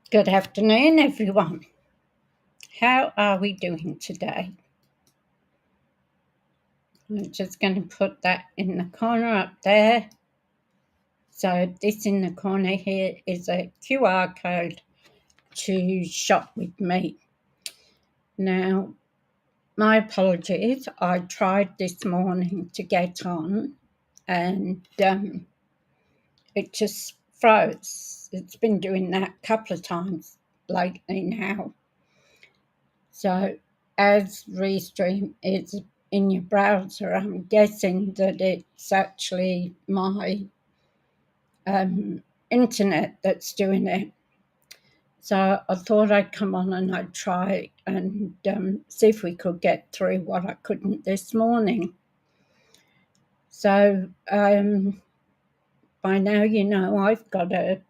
Good afternoon, everyone. How are we doing today? I'm just going to put that in the corner up there. So this in the corner here is a QR code to shop with me. Now, my apologies. I tried this morning to get on and it just froze. It's been doing that a couple of times lately now. So as Restream is in your browser, I'm guessing that it's actually my internet that's doing it. So I thought I'd come on and I'd try and see if we could get through what I couldn't this morning. So by now you know I've got a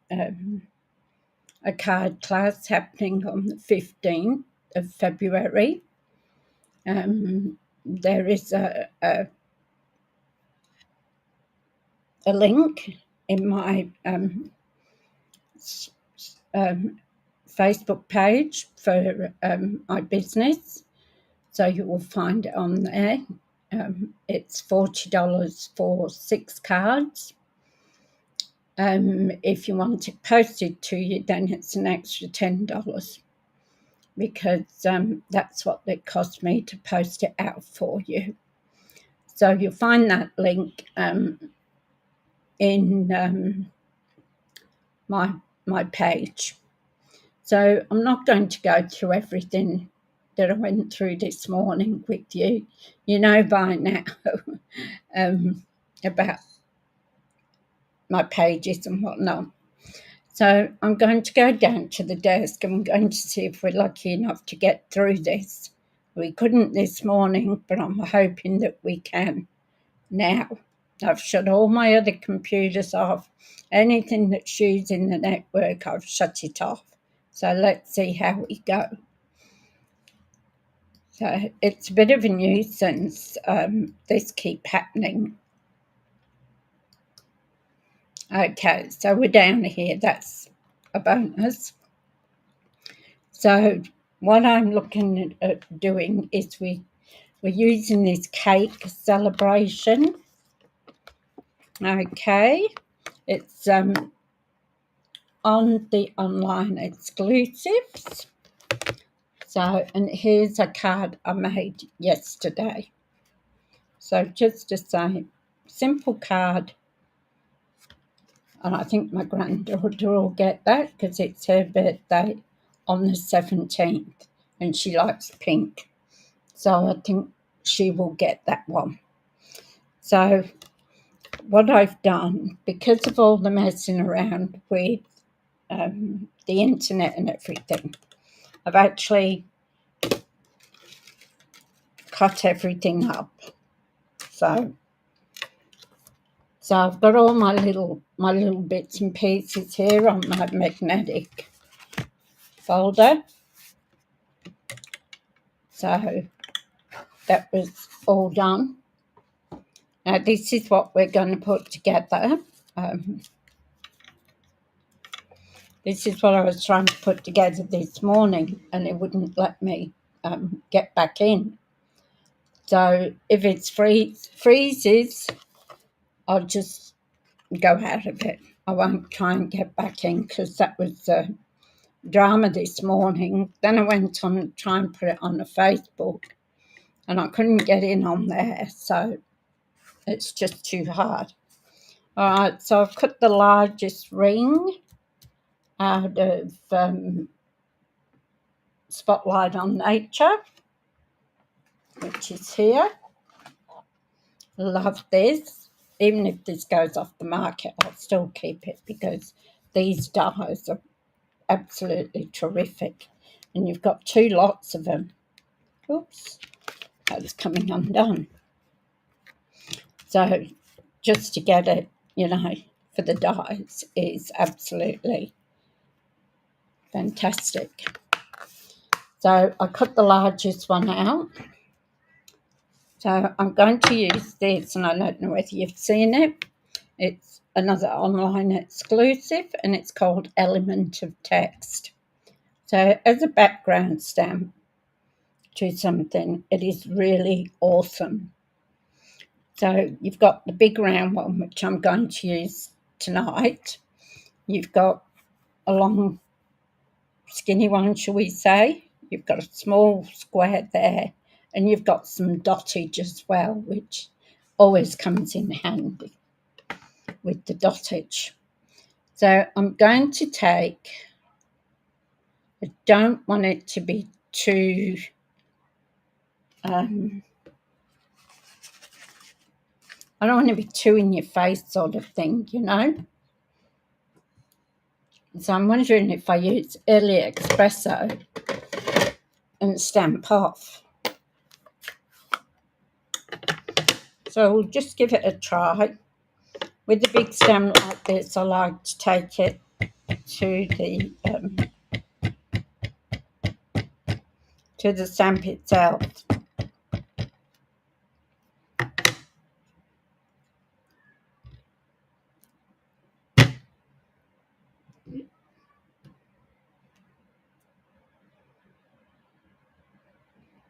card class happening on the 15th of February. There is a link in my Facebook page for my business, so you will find it on there. It's $40 for 6 cards. If you want it posted to you, then it's an extra $10 because that's what it cost me to post it out for you. So you'll find that link in my page. So I'm not going to go through everything that I went through this morning with you. You know by now about my pages and whatnot. So I'm going to go down to the desk and I'm going to see if we're lucky enough to get through this. We couldn't this morning, but I'm hoping that we can now. I've shut all my other computers off. Anything that's using the network, I've shut it off. So let's see how we go. So it's a bit of a nuisance, this keep happening. Okay, so we're down here. That's a bonus. So what I'm looking at doing is we're using this cake celebration. Okay, it's on the online exclusives. So, and here's a card I made yesterday. So just to say, simple card. And I think my granddaughter will get that because it's her birthday on the 17th and she likes pink. So I think she will get that one. So what I've done, because of all the messing around with the internet and everything, I've actually cut everything up. So I've got all my little bits and pieces here on my magnetic folder. So that was all done. Now this is what we're going to put together. This is what I was trying to put together this morning and it wouldn't let me get back in. So if it freezes, I'll just go out of it. I won't try and get back in because that was drama this morning. Then I went on to try and put it on the Facebook and I couldn't get in on there, so it's just too hard. All right, so I've cut the largest ring out of Spotlight on Nature, which is here. Love this. Even if this goes off the market, I'll still keep it because these dies are absolutely terrific. And you've got 2 lots of them. Oops, that's coming undone. So just to get it, for the dies is absolutely fantastic. So I cut the largest one out. So I'm going to use this, and I don't know whether you've seen it. It's another online exclusive, and it's called Element of Text. So as a background stamp to something, it is really awesome. So you've got the big round one, which I'm going to use tonight. You've got a long skinny one, shall we say. You've got a small square there, and you've got some dottage as well, which always comes in handy with the dottage. So I'm going to take, I don't want it to be too I don't want to be too in your face sort of thing, you know. So I'm wondering if I use early espresso and Stamp Off. So we'll just give it a try. With a big stamp like this, I like to take it to the stamp itself.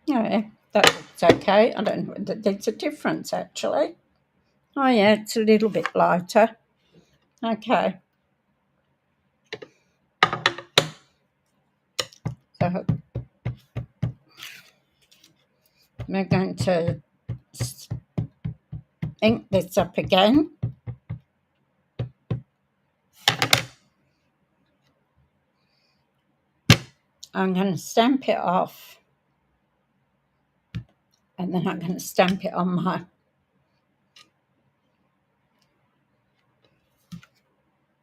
Yeah, that looks okay. I don't know whether there's a difference actually. Oh yeah, it's a little bit lighter. Okay. So we're going to ink this up again. I'm going to stamp it off, and then I'm going to stamp it on my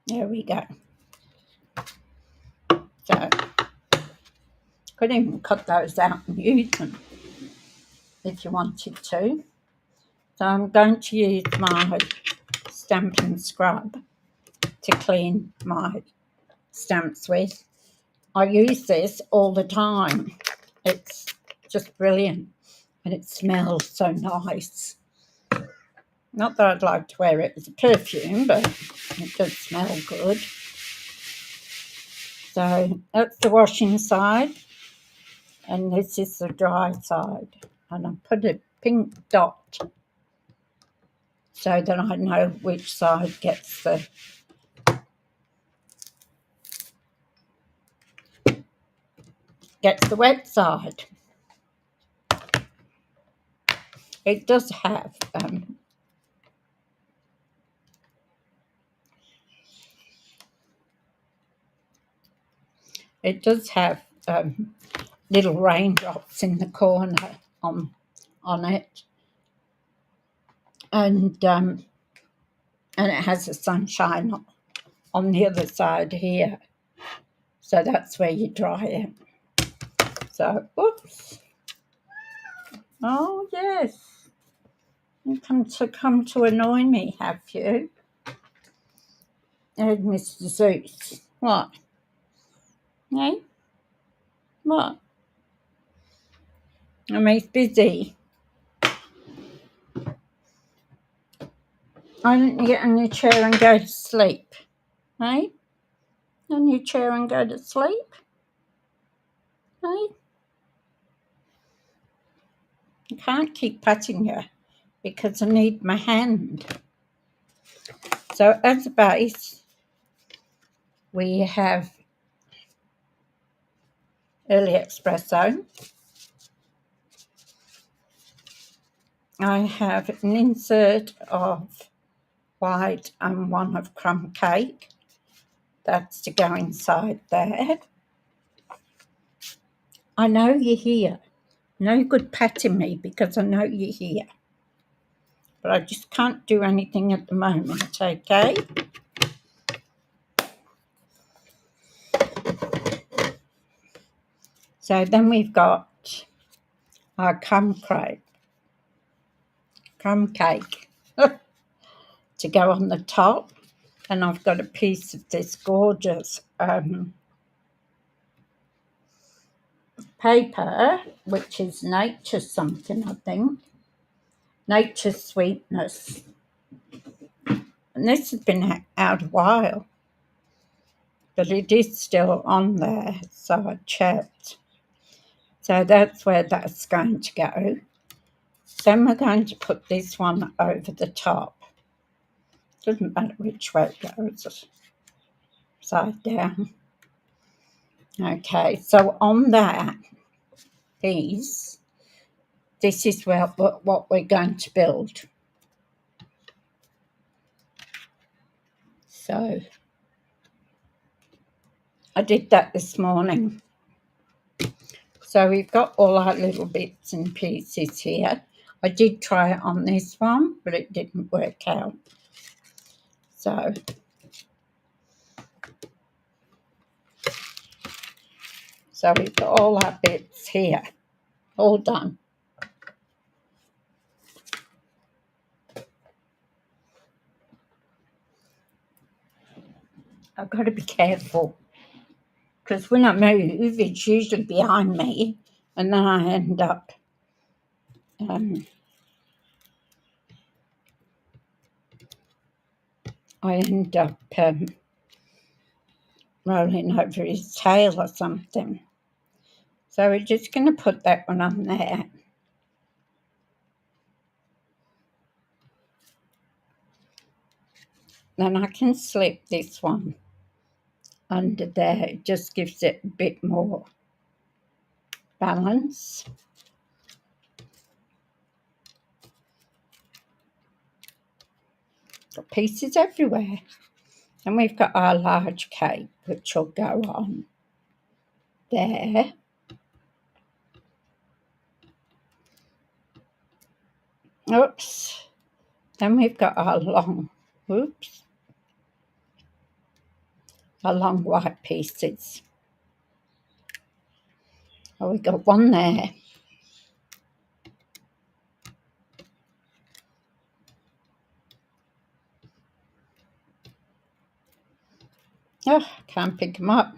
there we go. So could even cut those out and use them if you wanted to. So I'm going to use my Stampin' Scrub to clean my stamps with. I use this all the time. It's just brilliant, and it smells so nice. Not that I'd like to wear it as a perfume, but it does smell good. So that's the washing side, and this is the dry side. And I put a pink dot so that I know which side gets the wet side. It does have little raindrops in the corner on it, and it has the sunshine on the other side here, so that's where you dry it. So, oops. Oh yes, you come to annoy me, have you? Oh, Mr. Zeus, what? Hey, what? He's busy. Why don't you get on your chair and go to sleep? Hey? On your chair and go to sleep? Hey? I can't keep patting you because I need my hand. So as a base, we have early espresso. I have an insert of white and one of crumb cake. That's to go inside there. I know you're here. No good patting me because I know you're here. But I just can't do anything at the moment, okay? So then we've got our crumb cake to go on the top. And I've got a piece of this gorgeous paper, which is Nature something, I think. Nature Sweetness. And this has been out a while. but it is still on there, so I checked. So that's where that's going to go. Then we're going to put this one over the top. Doesn't matter which way it goes, side down. Okay, so on that piece, this is what we're going to build. So I did that this morning. So we've got all our little bits and pieces here. I did try it on this one, but it didn't work out. So we've got all our bits here, all done. I've got to be careful, because when I move, it's usually behind me, and then I end up rolling over his tail or something. So we're just going to put that one on there. Then I can slip this one under there. It just gives it a bit more balance. Got pieces everywhere. And we've got our large cake, which will go on there. Oops. Then we've got our long white pieces. Oh, we got one there. Oh, can't pick them up.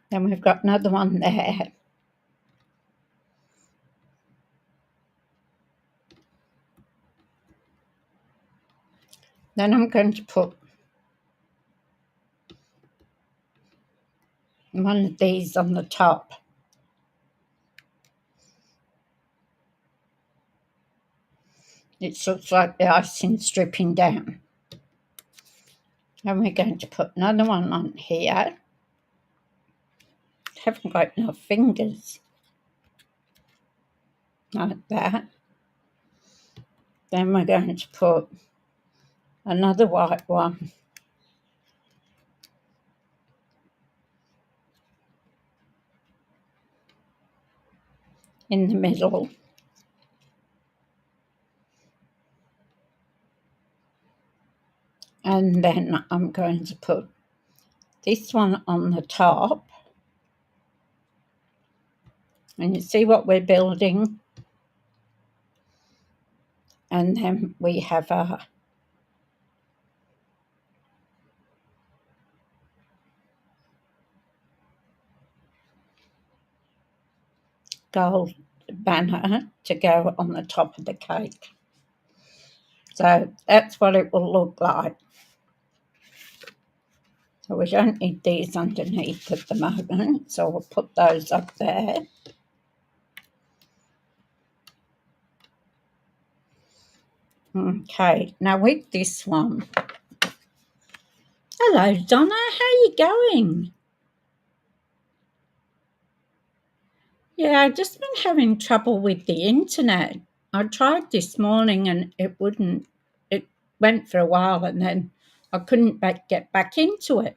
Then we've got another one there. Then I'm going to put one of these on the top. It looks like the icing's dripping down. And we're going to put another one on here. Haven't got enough fingers. Like that. Then we're going to put another white one in the middle. And then I'm going to put this one on the top. And you see what we're building? And then we have our gold banner to go on the top of the cake. So that's what it will look like. So we don't need these underneath at the moment, so we'll put those up there. Okay, now with this one. Hello, Donna, how are you going? Yeah, I've just been having trouble with the internet. I tried this morning and it went for a while and then I couldn't get back into it.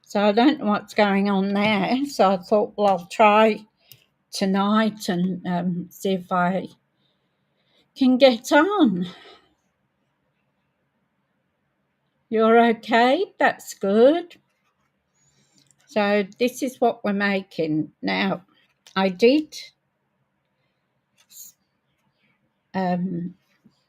So I don't know what's going on there. So I thought, well, I'll try tonight and see if I can get on. You're okay? That's good. So this is what we're making. Now, I did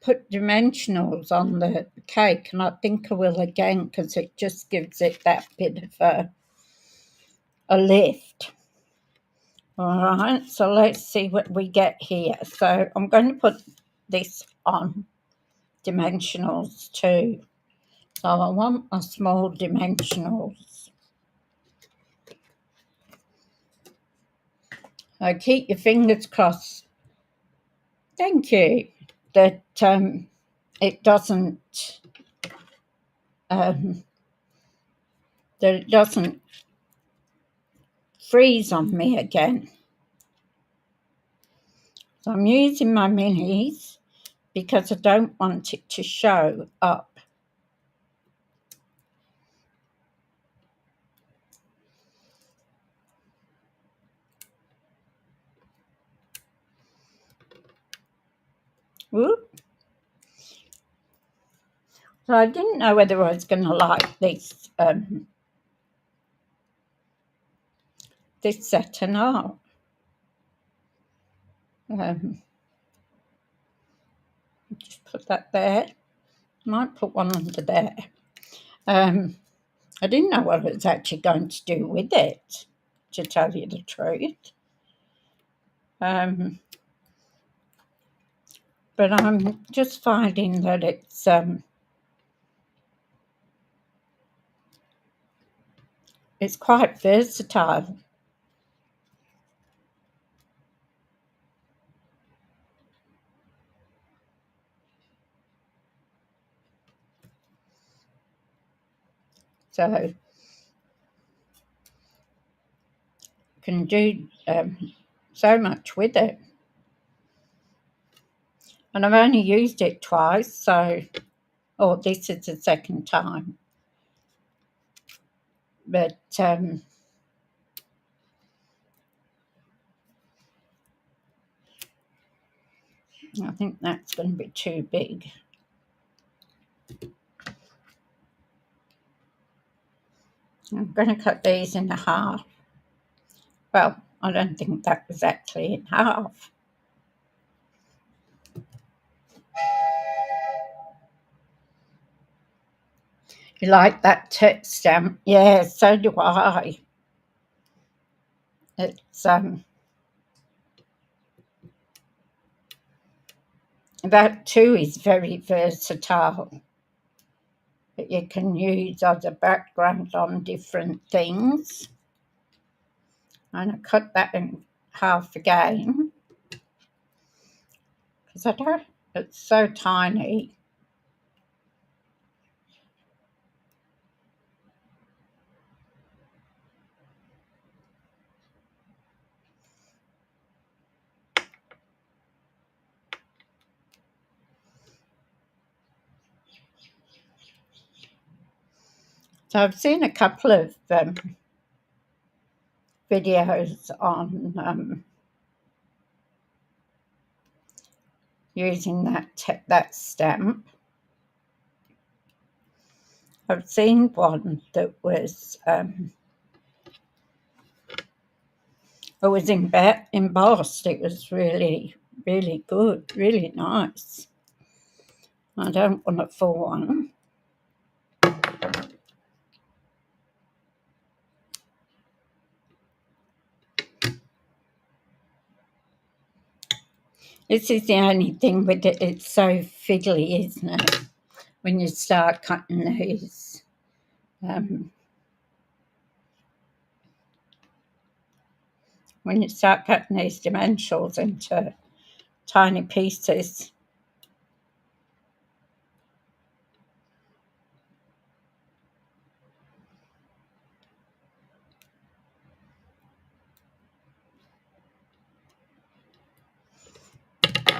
put dimensionals on the cake, and I think I will again because it just gives it that bit of a lift. All right, so let's see what we get here. So I'm going to put this on dimensionals too. So I want my small dimensionals. So keep your fingers crossed. Thank you. That it doesn't um, that it doesn't freeze on me again. So I'm using my minis because I don't want it to show up. Whoop. So I didn't know whether I was going to like this this set or not. Just put that there. Might put one under there. I didn't know what I was actually going to do with it, to tell you the truth. But I'm just finding that it's quite versatile. So can do so much with it. And I've only used it twice, so this is the second time. But I think that's going to be too big. I'm going to cut these in half. Well, I don't think that was actually in half. You like that text stamp? Yeah, so do I. It's that too is very versatile. That you can use as a background on different things. And I cut that in half again because it's so tiny. So I've seen a couple of videos on using that stamp. I've seen one that was embossed. It was really, really good, really nice. I don't want a full one. This is the only thing with it, it's so fiddly, isn't it? When you start cutting these. When you start cutting these dimensionals into tiny pieces.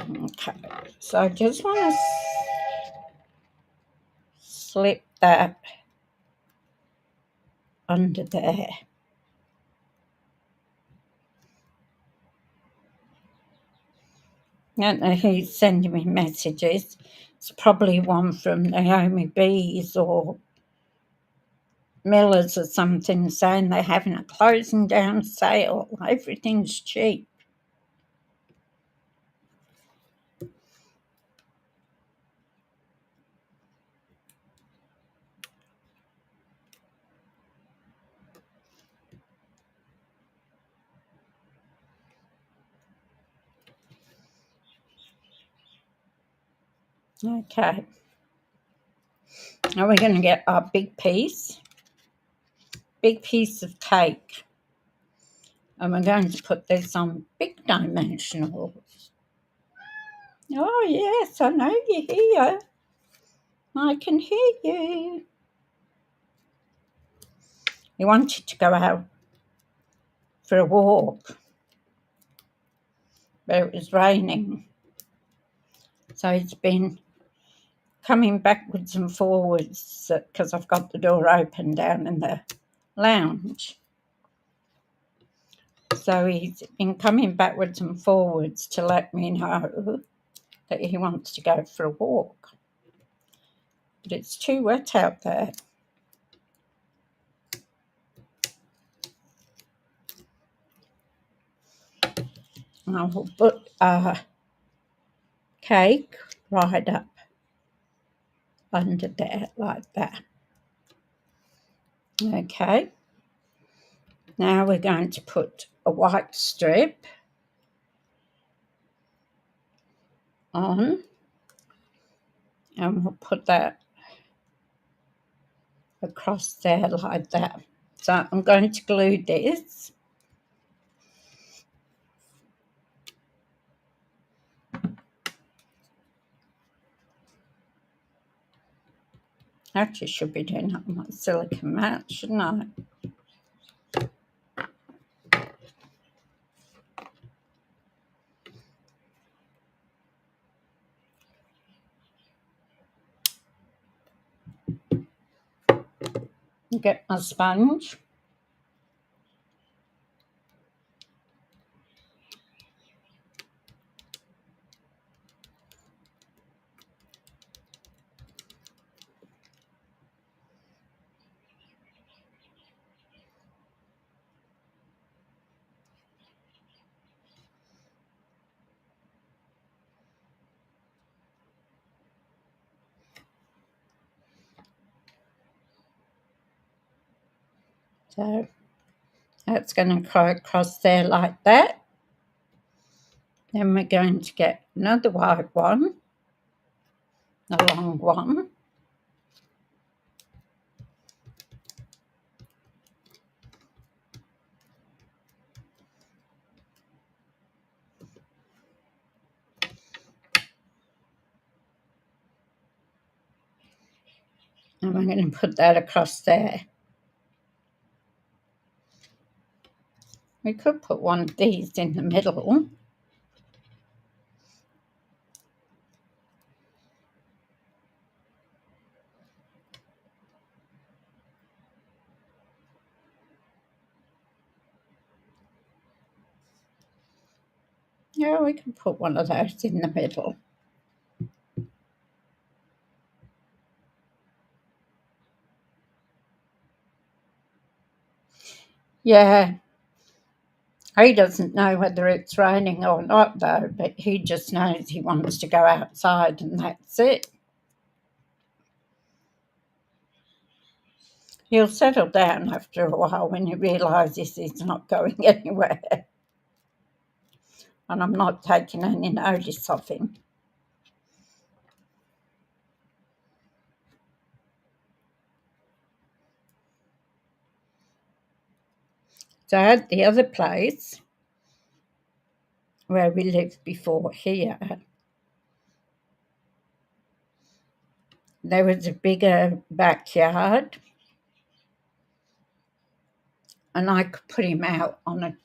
Okay, so I just want to slip that under there. I don't know who's sending me messages. It's probably one from Naomi B's or Miller's or something saying they're having a closing down sale. Everything's cheap. Okay. Now we're going to get our big piece of cake. And we're going to put this on big dimensionals. Oh, yes, I know you're here. I can hear you. He wanted to go out for a walk, but it was raining. So he's been coming backwards and forwards because I've got the door open down in the lounge. So he's been coming backwards and forwards to let me know that he wants to go for a walk. But it's too wet out there. And I will put cake right up under there like that. Okay. Now we're going to put a white strip on, and we'll put that across there like that. So I'm going to glue this. Actually, should be doing that on my silicone mat, shouldn't I? Get my sponge. So that's going to go across there like that. Then we're going to get another white one, a long one. And we're going to put that across there. We could put one of these in the middle. Yeah, we can put one of those in the middle. Yeah. He doesn't know whether it's raining or not, though, but he just knows he wants to go outside, and that's it. He'll settle down after a while when he realises he's not going anywhere, and I'm not taking any notice of him. So at the other place where we lived before here, there was a bigger backyard, and I could put him out on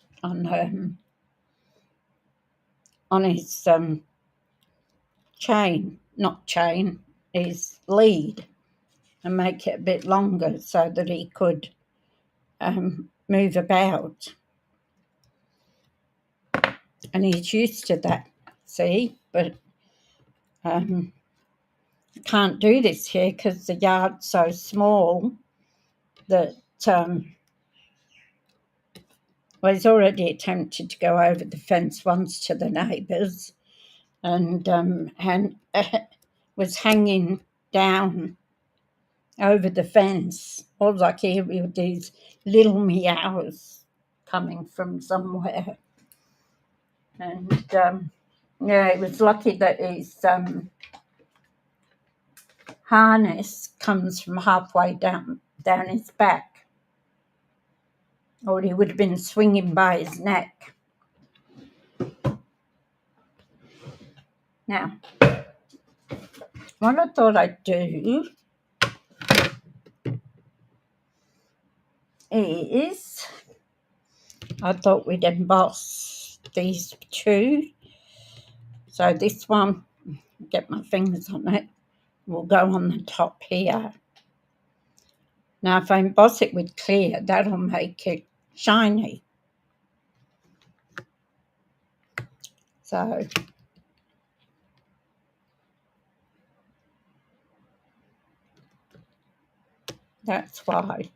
his his lead, and make it a bit longer so that he could move about. And he's used to that, see, but can't do this here because the yard's so small that, well, he's already attempted to go over the fence once to the neighbours, and was hanging down over the fence. All I could hear were these little meows coming from somewhere. And yeah, it was lucky that his harness comes from halfway down his back, or he would have been swinging by his neck. Now, what I thought I'd do is I thought we'd emboss these two. So this one, get my fingers on it, will go on the top here. Now if I emboss it with clear, that'll make it shiny. So that's why.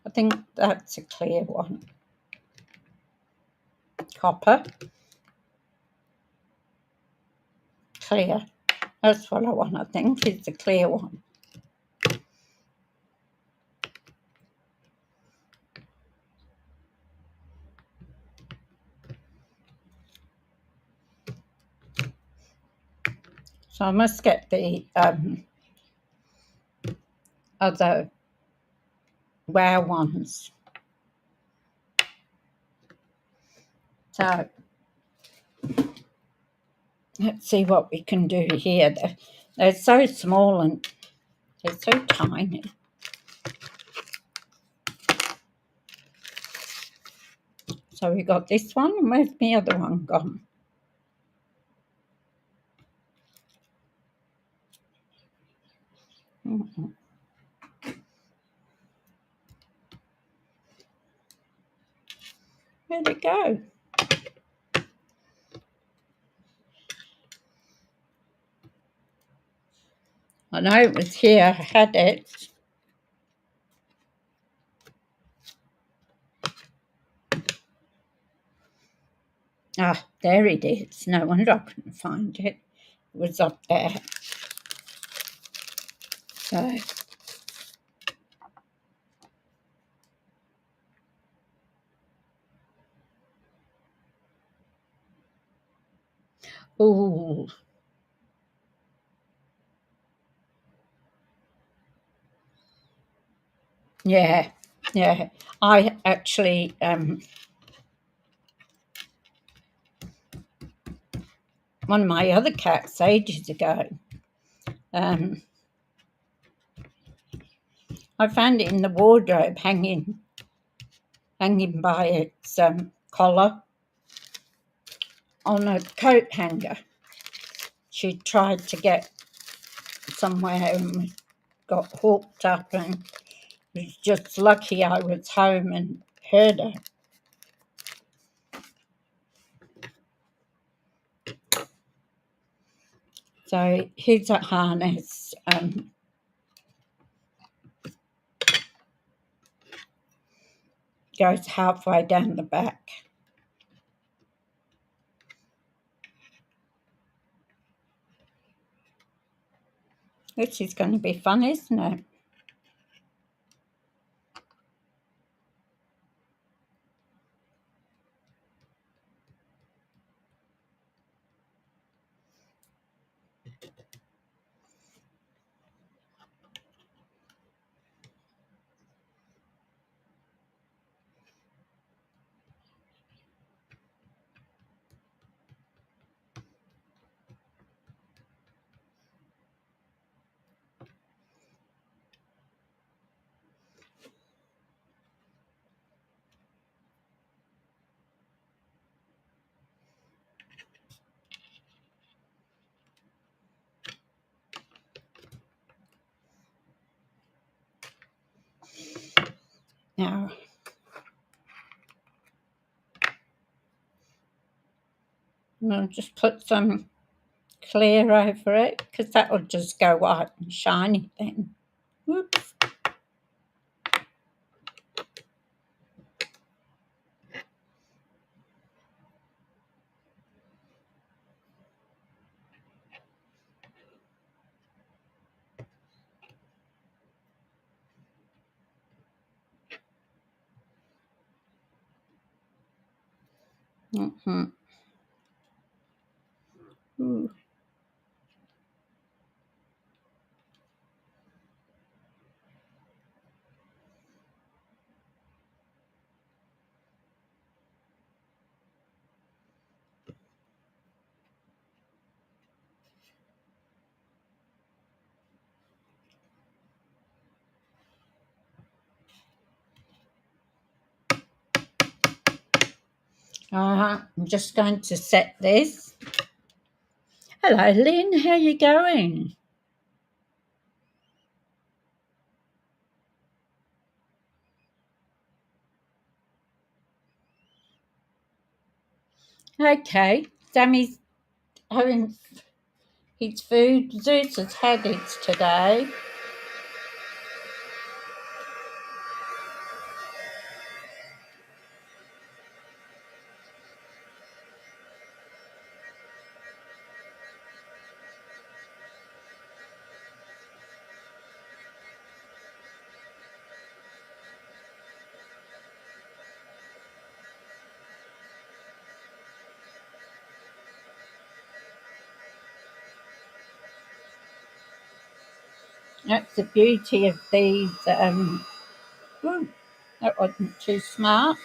I think that's a clear one. Copper. Clear. That's what I want, I think, is the clear one. So I must get the other rare ones. So let's see what we can do here. They're so small and they're so tiny. So we got this one, and where's the other one gone? Where'd it go? I know it was here, I had it. Ah, there it is. No wonder I couldn't find it. It was up there. So, ooh. Yeah. I actually, one of my other cats ages ago, I found it in the wardrobe hanging by its collar on a coat hanger. She tried to get somewhere and got hooked up, and it was just lucky I was home and heard her. So here's a harness. Goes halfway down the back. This is going to be fun, isn't it? Now, I'll just put some clear over it, because that will just go white and shiny then. Whoops. Ooh. I'm just going to set this. Hello, Lynn. How you going? Okay. Sammy's having his food. Zeus has had it today. That's the beauty of these. That wasn't too smart.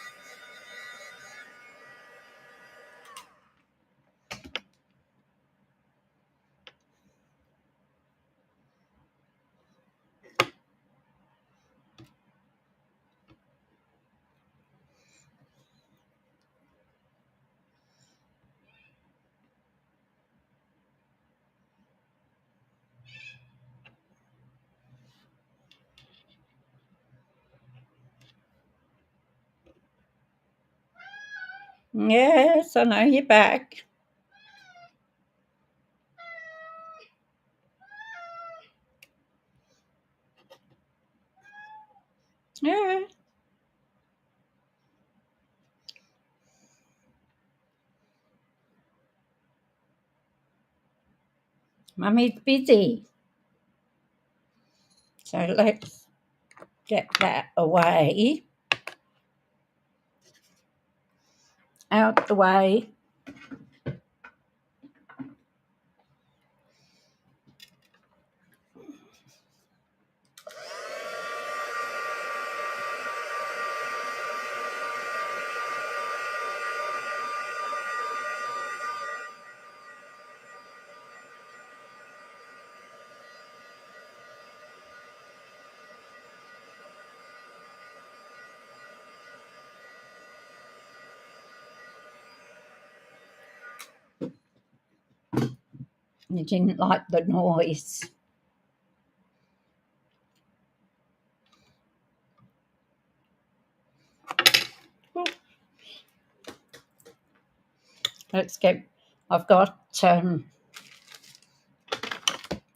Yes, I know you're back. Yeah. Mummy's busy. So let's get that away. Out the way. You didn't like the noise. Let's get. I've got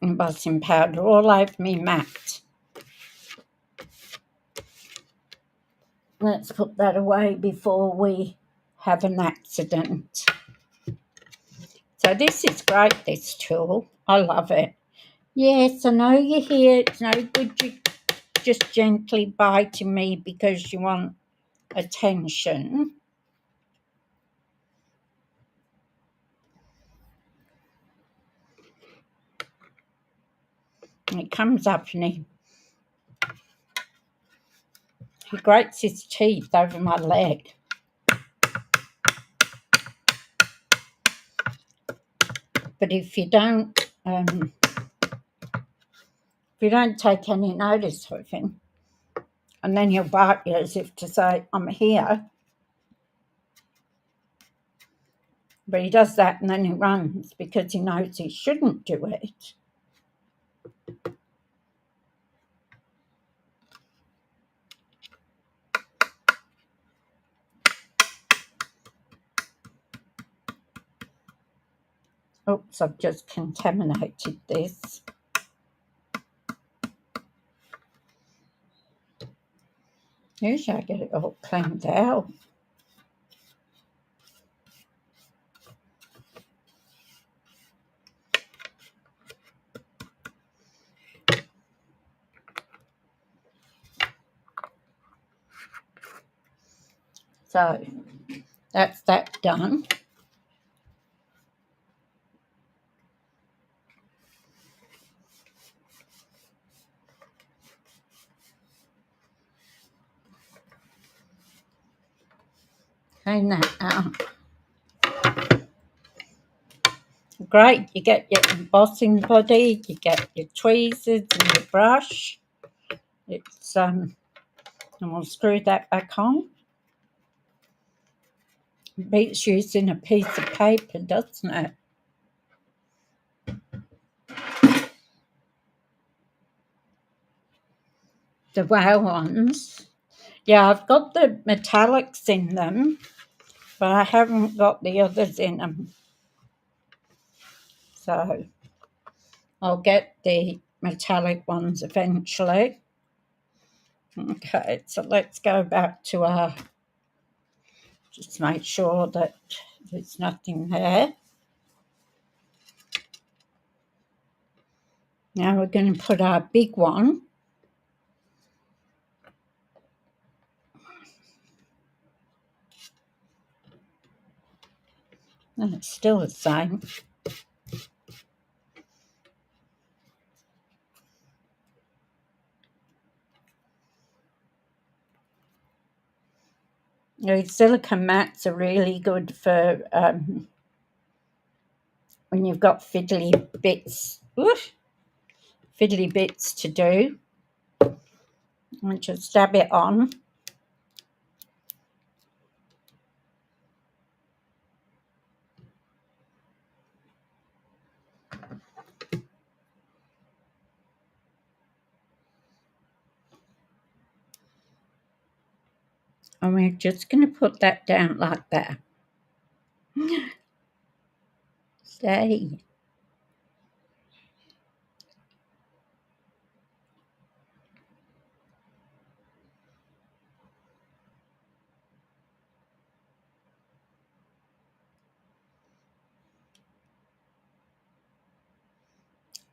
embossing powder all over me mat. Let's put that away before we have an accident. So this is great, this tool. I love it. Yes, I know you're here. It's no good you just gently biting me because you want attention. And it comes up and he grates his teeth over my leg. But if you don't take any notice of him, and then he'll bark you as if to say, I'm here. But he does that and then he runs because he knows he shouldn't do it. Oops, I've just contaminated this. Usually I get it all cleaned out. So that's that done. Clean that out. Great, you get your embossing body, you get your tweezers and your brush. It's and we'll screw that back on. beats using a piece of paper, doesn't it? The wow ones. Yeah, I've got the metallics in them, but I haven't got the others in them. So I'll get the metallic ones eventually. Okay, so let's go back to our, just make sure that there's nothing there. Now we're going to put our big one. And it's still the same. These silicone mats are really good for when you've got fiddly bits to do. And just dab it on. And we're just going to put that down like that. Stay.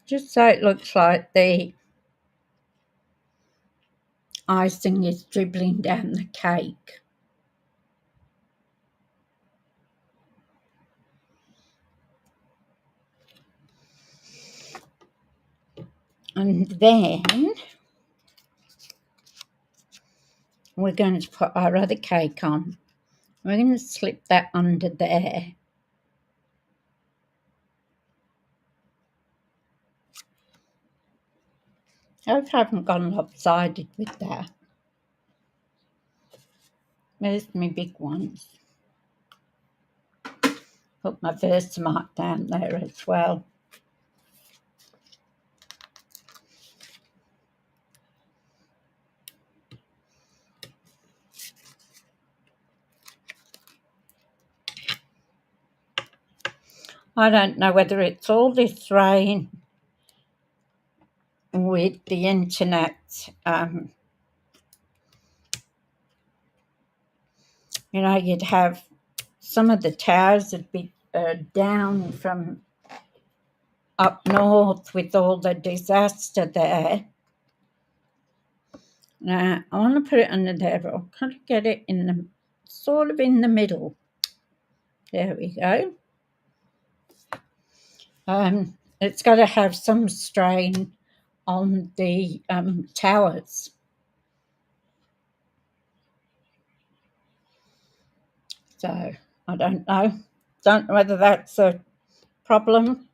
Just so it looks like the icing is dribbling down the cake. And then we're going to put our other cake on. We're going to slip that under there. I hope I haven't gone lopsided with that. There's my big ones. Put my Versamark down there as well. I don't know whether it's all this rain with the internet. You know, you'd have some of the towers would be down from up north with all the disaster there. Now, I want to put it under there, but I'll kind of get it in the, sort of in the middle. There we go. It's got to have some strain on the towers. So, I don't know. Don't know whether that's a problem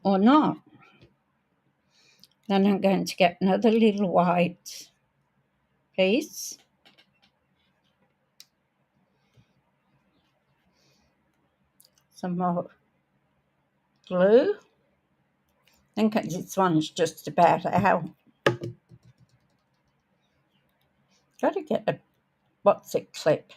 or not. Then I'm going to get another little white piece. Some more glue. I think this one's just about out. Got to get a, what's it, clip.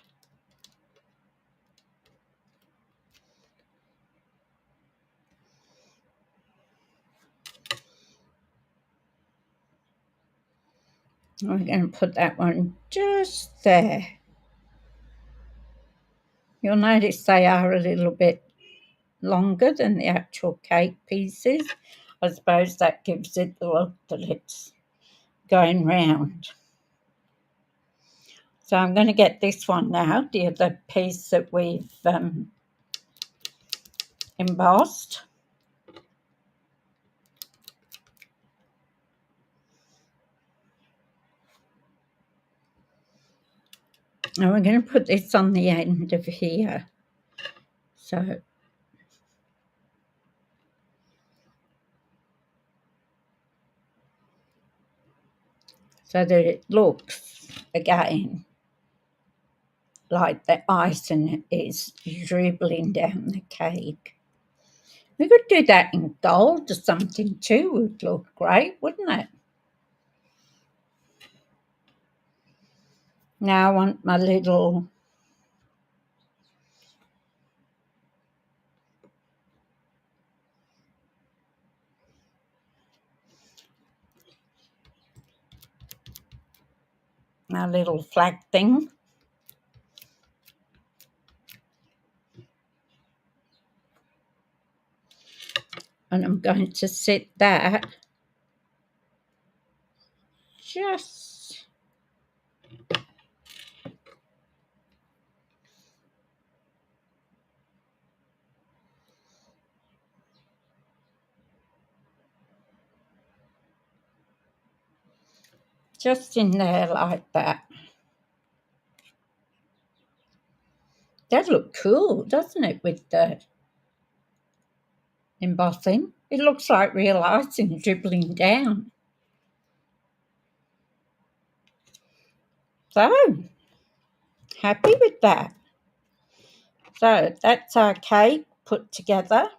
We're going to put that one just there. You'll notice they are a little bit longer than the actual cake pieces. I suppose that gives it the look that it's going round. So I'm going to get this one now, the other piece that we've embossed. And we're going to put this on the end of here. So that it looks, again, like the icing is dribbling down the cake. We could do that in gold or something too. Would look great, wouldn't it? Now I want my little flag thing. And I'm going to sit that just in there like that. That look cool, doesn't it, with the embossing? It looks like real icing dribbling down. So, happy with that. So, that's our cake put together.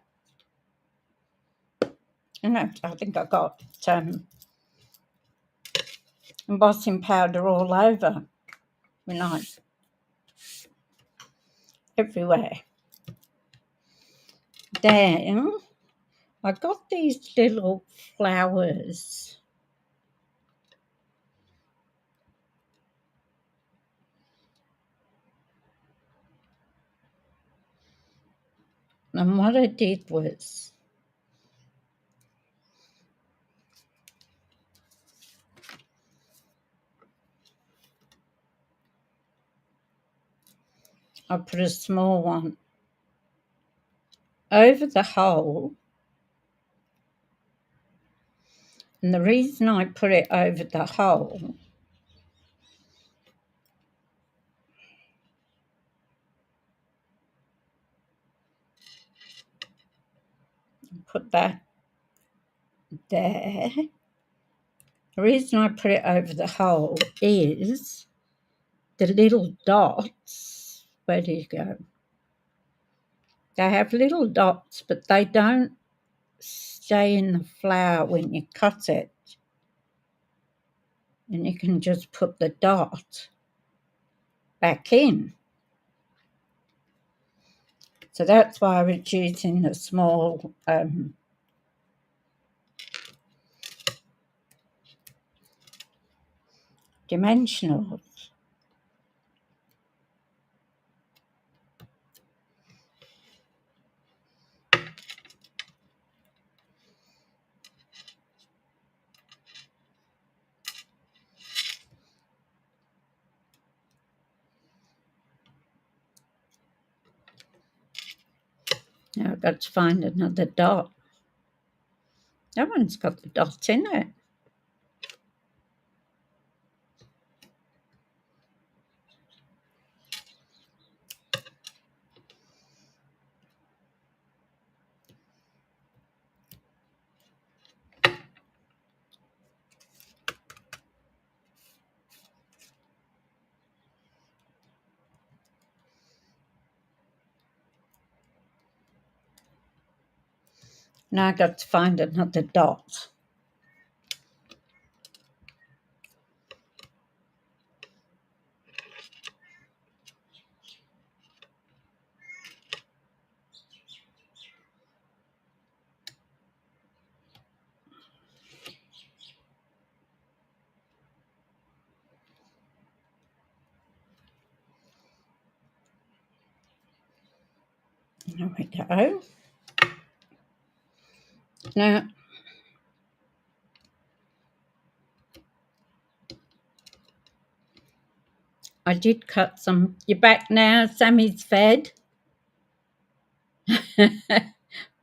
And I think I got embossing powder all over. Like everywhere. Then I got these little flowers. And what I did was I put a small one over the hole. And the reason I put it over the hole put that there. The reason I put it over the hole is the little dots. Where do you go? They have little dots, but they don't stay in the flower when you cut it. And you can just put the dot back in. So that's why I was using the small dimensionals. Now I've got to find another dot. That one's got the dot in it. Now I've got to find another dot. There we go. Now, I did cut some. You're back now? Sammy's fed.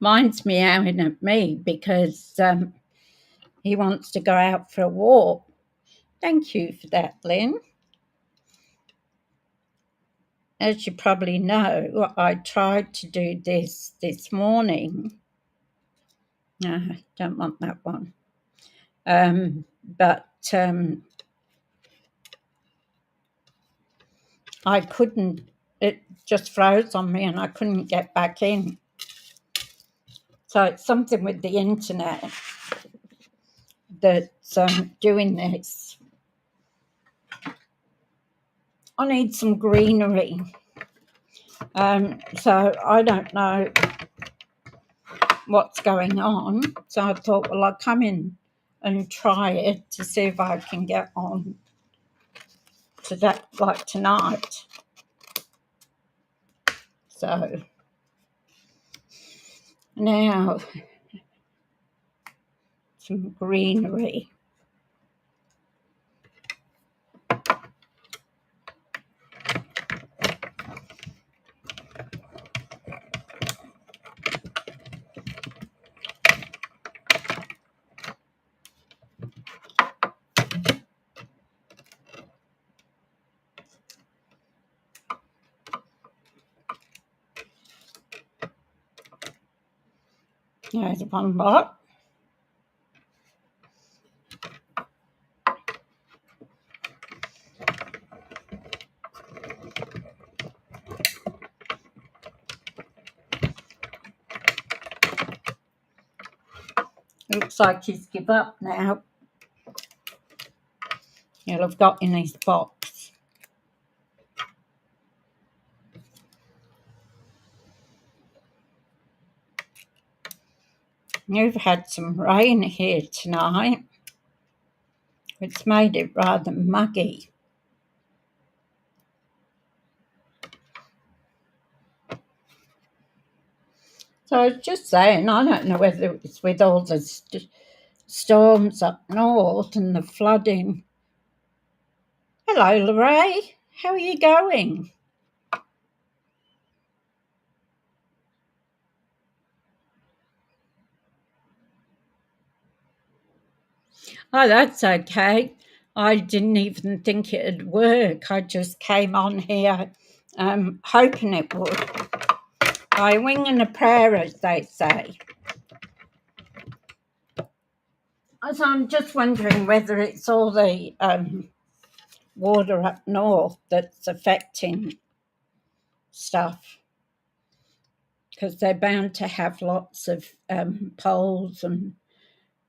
Mine's meowing at me because he wants to go out for a walk. Thank you for that, Lynn. As you probably know, I tried to do this morning. No, I don't want that one. But I couldn't, it just froze on me and I couldn't get back in. So it's something with the internet that's doing this. I need some greenery. So I don't know what's going on. So I thought, well, I'll come in and try it to see if I can get on to that, like tonight. So now some greenery. There's one lot. Looks like he's give up now. He'll have got in his box. We've had some rain here tonight. It's made it rather muggy. So I was just saying, I don't know whether it's with all the storms up north and the flooding. Hello, Lorraine. How are you going? Oh, that's okay. I didn't even think it'd work. I just came on here hoping it would. By wing and a prayer, as they say. So I'm just wondering whether it's all the water up north that's affecting stuff, because they're bound to have lots of poles and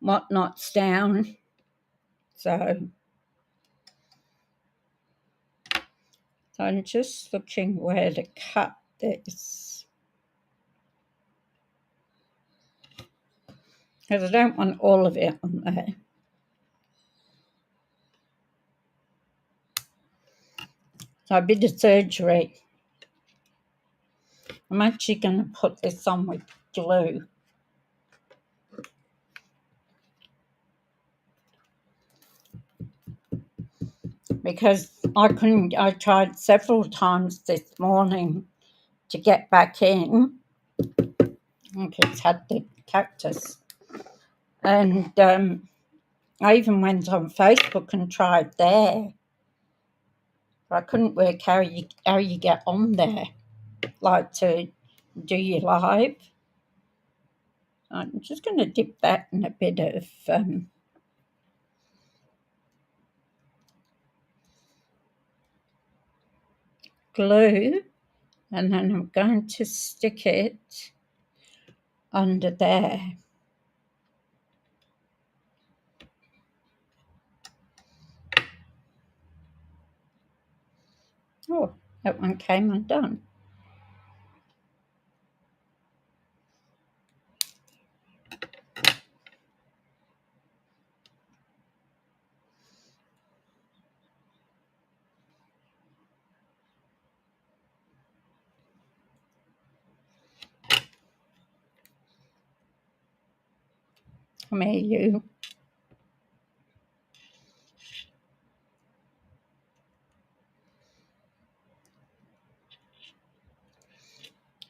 whatnots down. So I'm just looking where to cut this, because I don't want all of it on there. So a bit of surgery. I'm actually going to put this on with glue. Because I tried several times this morning to get back in. I just had the cactus. And I even went on Facebook and tried there. But I couldn't work how you get on there, like to do your live. I'm just going to dip that in a bit of glue, and then I'm going to stick it under there. Oh, that one came undone. Come here, you.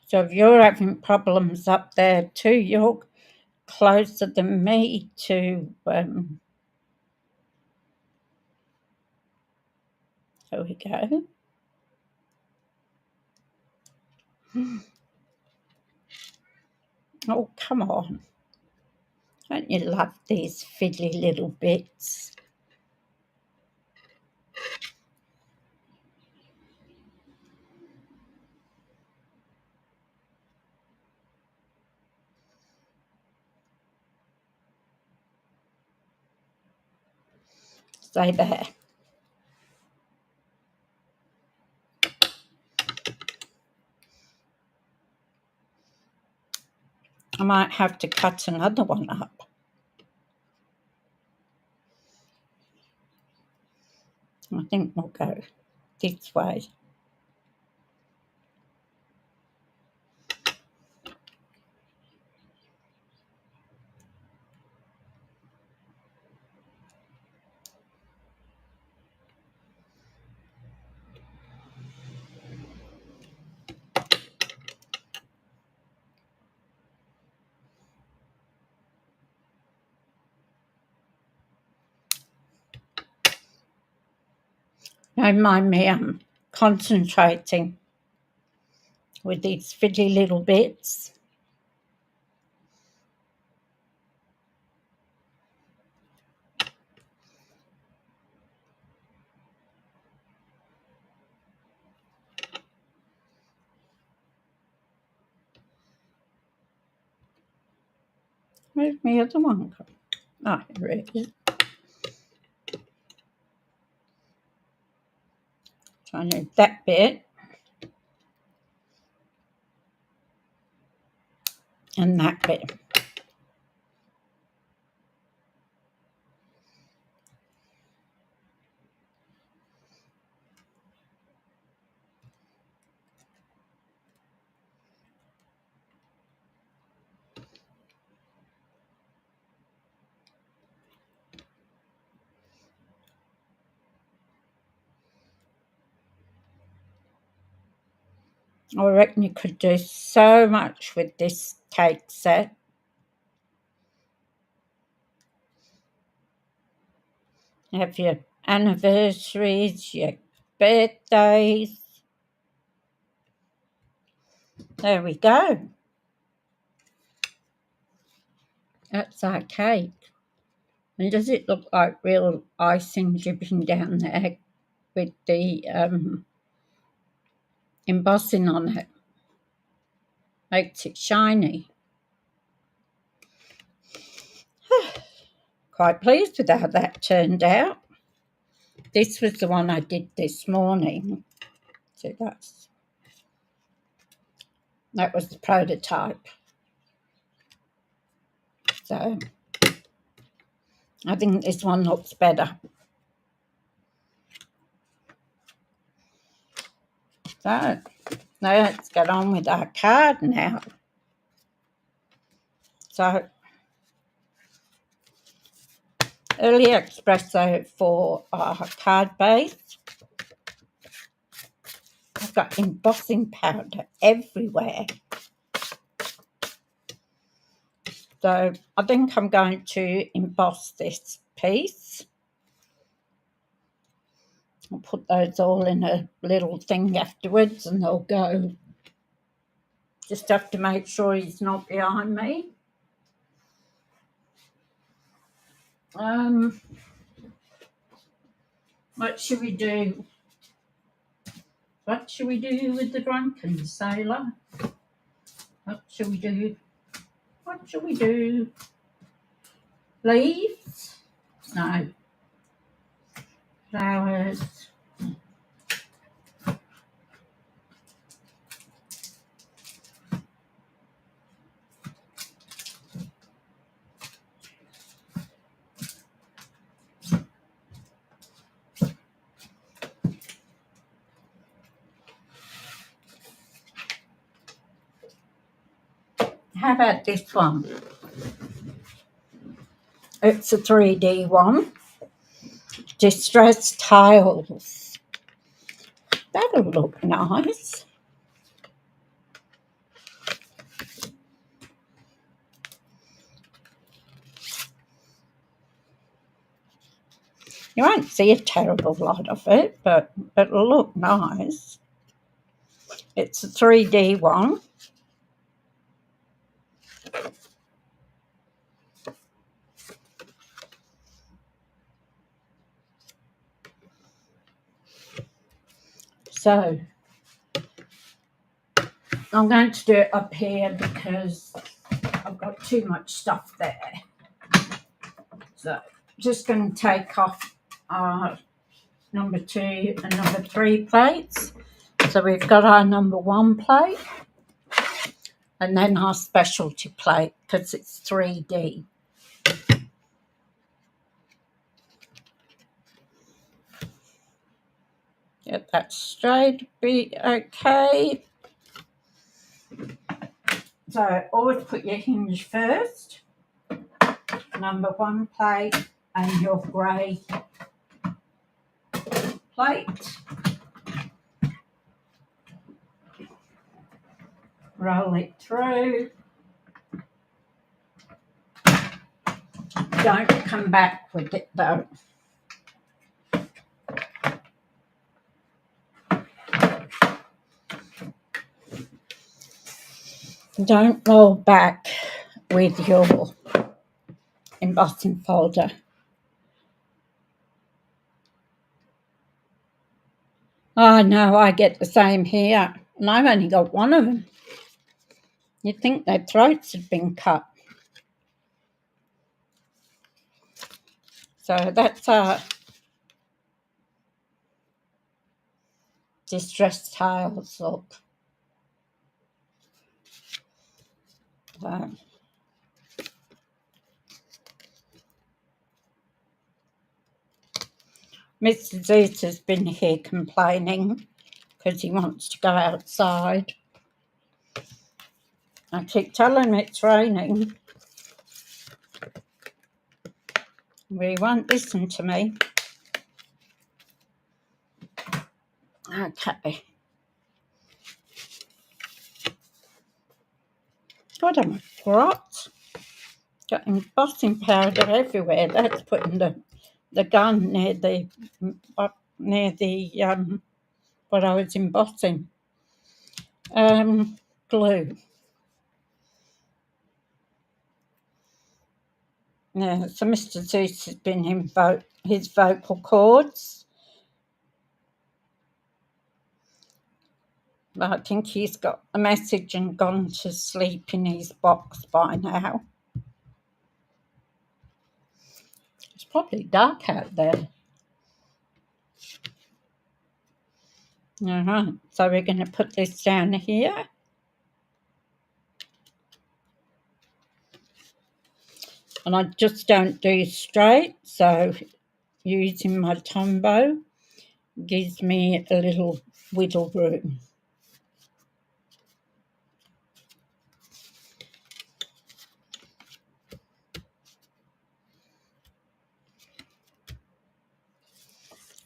So if you're having problems up there too, you're closer than me to there we go. Oh, come on. Don't you love these fiddly little bits? Stay there. I might have to cut another one up. I think we'll go this way. Don't mind me, I'm concentrating with these fiddly little bits. Where's my other one? Oh, here it is. So I need that bit. And that bit. I reckon you could do so much with this cake set. You have your anniversaries, your birthdays. There we go. That's our cake. And does it look like real icing dripping down there with the embossing on it? Makes it shiny. Quite pleased with how that turned out. This was the one I did this morning. So that was the prototype. So I think this one looks better. So let's get on with our card now. So early espresso for our card base. I've got embossing powder everywhere. So I think I'm going to emboss this piece. I'll put those all in a little thing afterwards and they'll go. Just have to make sure he's not behind me. What should we do? What should we do with the drunken sailor? What should we do? What should we do? Leaves? No. Flowers. How about this one? It's a 3D one. Distressed tiles. That'll look nice. You won't see a terrible lot of it, but it'll look nice. It's a 3D one. So I'm going to do it up here because I've got too much stuff there. So just going to take off our number 2 and number 3 plates. So we've got our number 1 plate and then our specialty plate because it's 3D. Get that straight, be okay. So always put your hinge first, number 1 plate and your grey plate. Roll it through. Don't come back with it though. Don't roll back with your embossing folder. Oh no, I get the same here, and I've only got one of them. You'd think their throats had been cut. So that's our distressed tails look. So Mr. Deeks has been here complaining because he wants to go outside. I keep telling him it's raining. But he won't listen to me. Okay. What am I forgot? Got embossing powder everywhere. That's putting the gun near the what I was embossing. Glue. Yeah, so Mr. Zeus has been in his vocal cords. But I think he's got a message and gone to sleep in his box by now. It's probably dark out there. All right, so we're going to put this down here. And I just don't do straight, so using my Tombow gives me a little wiggle room.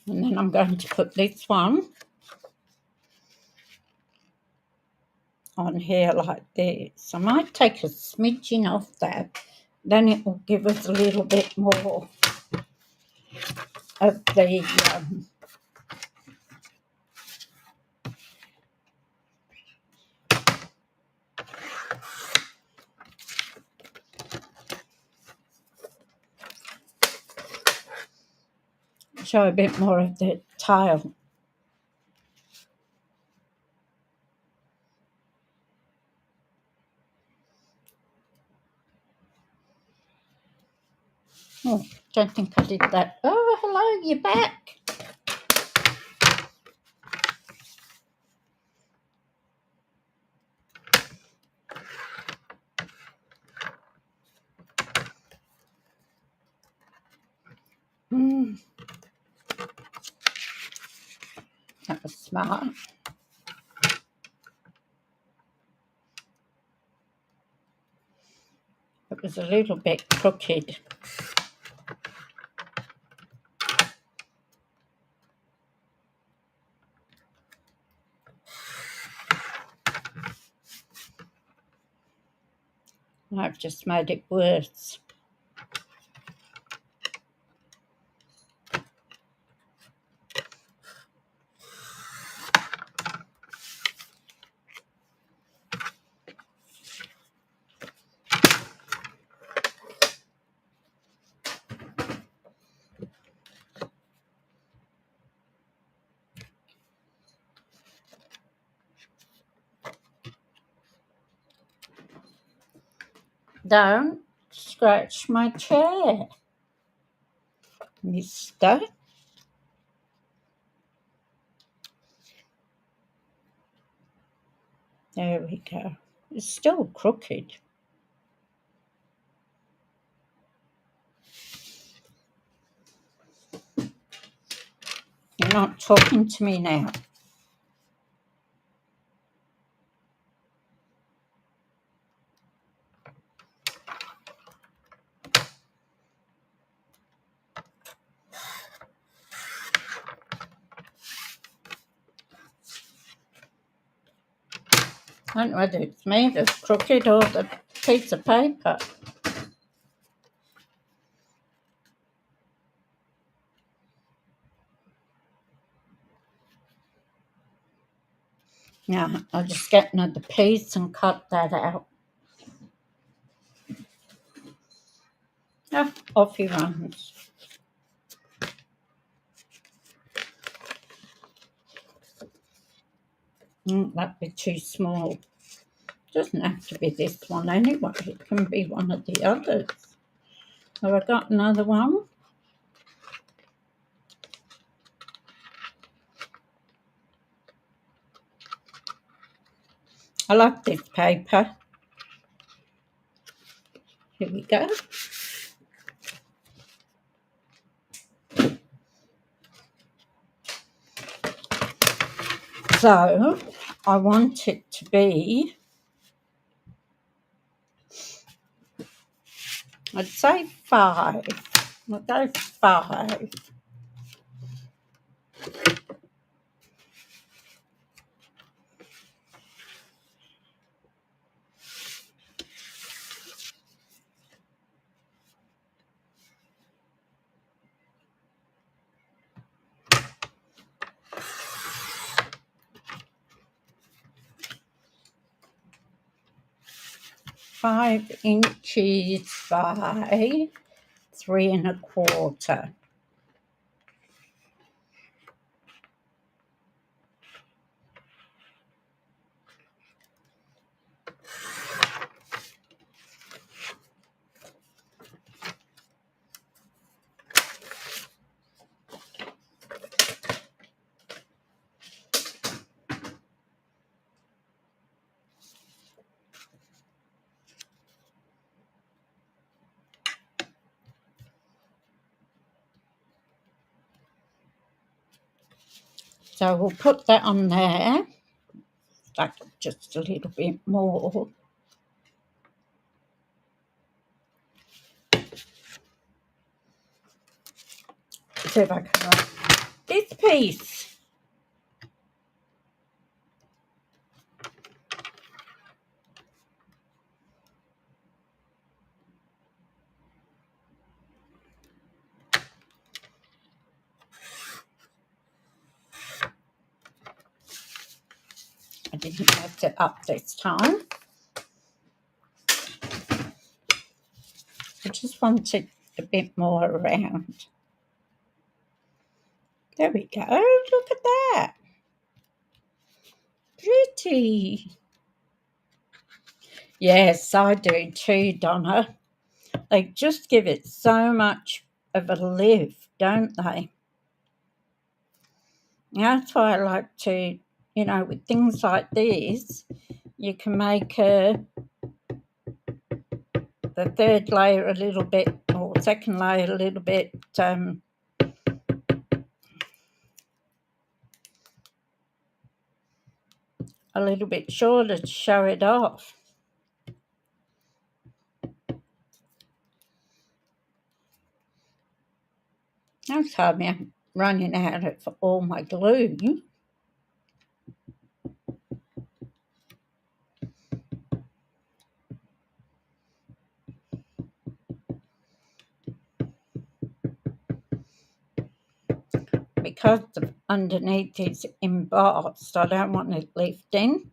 And then I'm going to put this one on here like this. I might take a smidgen off that, then it will give us a little bit more of the show a bit more of the tile. Oh, don't think I did that. Oh, hello, you're back. That was smart. It was a little bit crooked. I've just made it worse. Don't scratch my chair, mister. There we go. It's still crooked. You're not talking to me now. I don't know whether it's me that's crooked or the piece of paper. Now, I'll just get another piece and cut that out. Oh, off he runs. That'd be too small. Doesn't have to be this one anyway. It can be one of the others. Have I got another one? I love this paper. Here we go. So, I want it to be, I'd say 5. We'll go 5. Five inches by 3 1/4. So we'll put that on there, like just a little bit more. See if I can write this piece. I didn't mess it up this time. I just want it a bit more around. There we go. Look at that. Pretty. Yes, I do too, Donna. They just give it so much of a lift, don't they? That's why I like to, with things like this, you can make the third layer a little bit, or second layer a little bit shorter to show it off. Don't tell me I'm running out of all my glue. Because underneath is embossed, I don't want it lifting.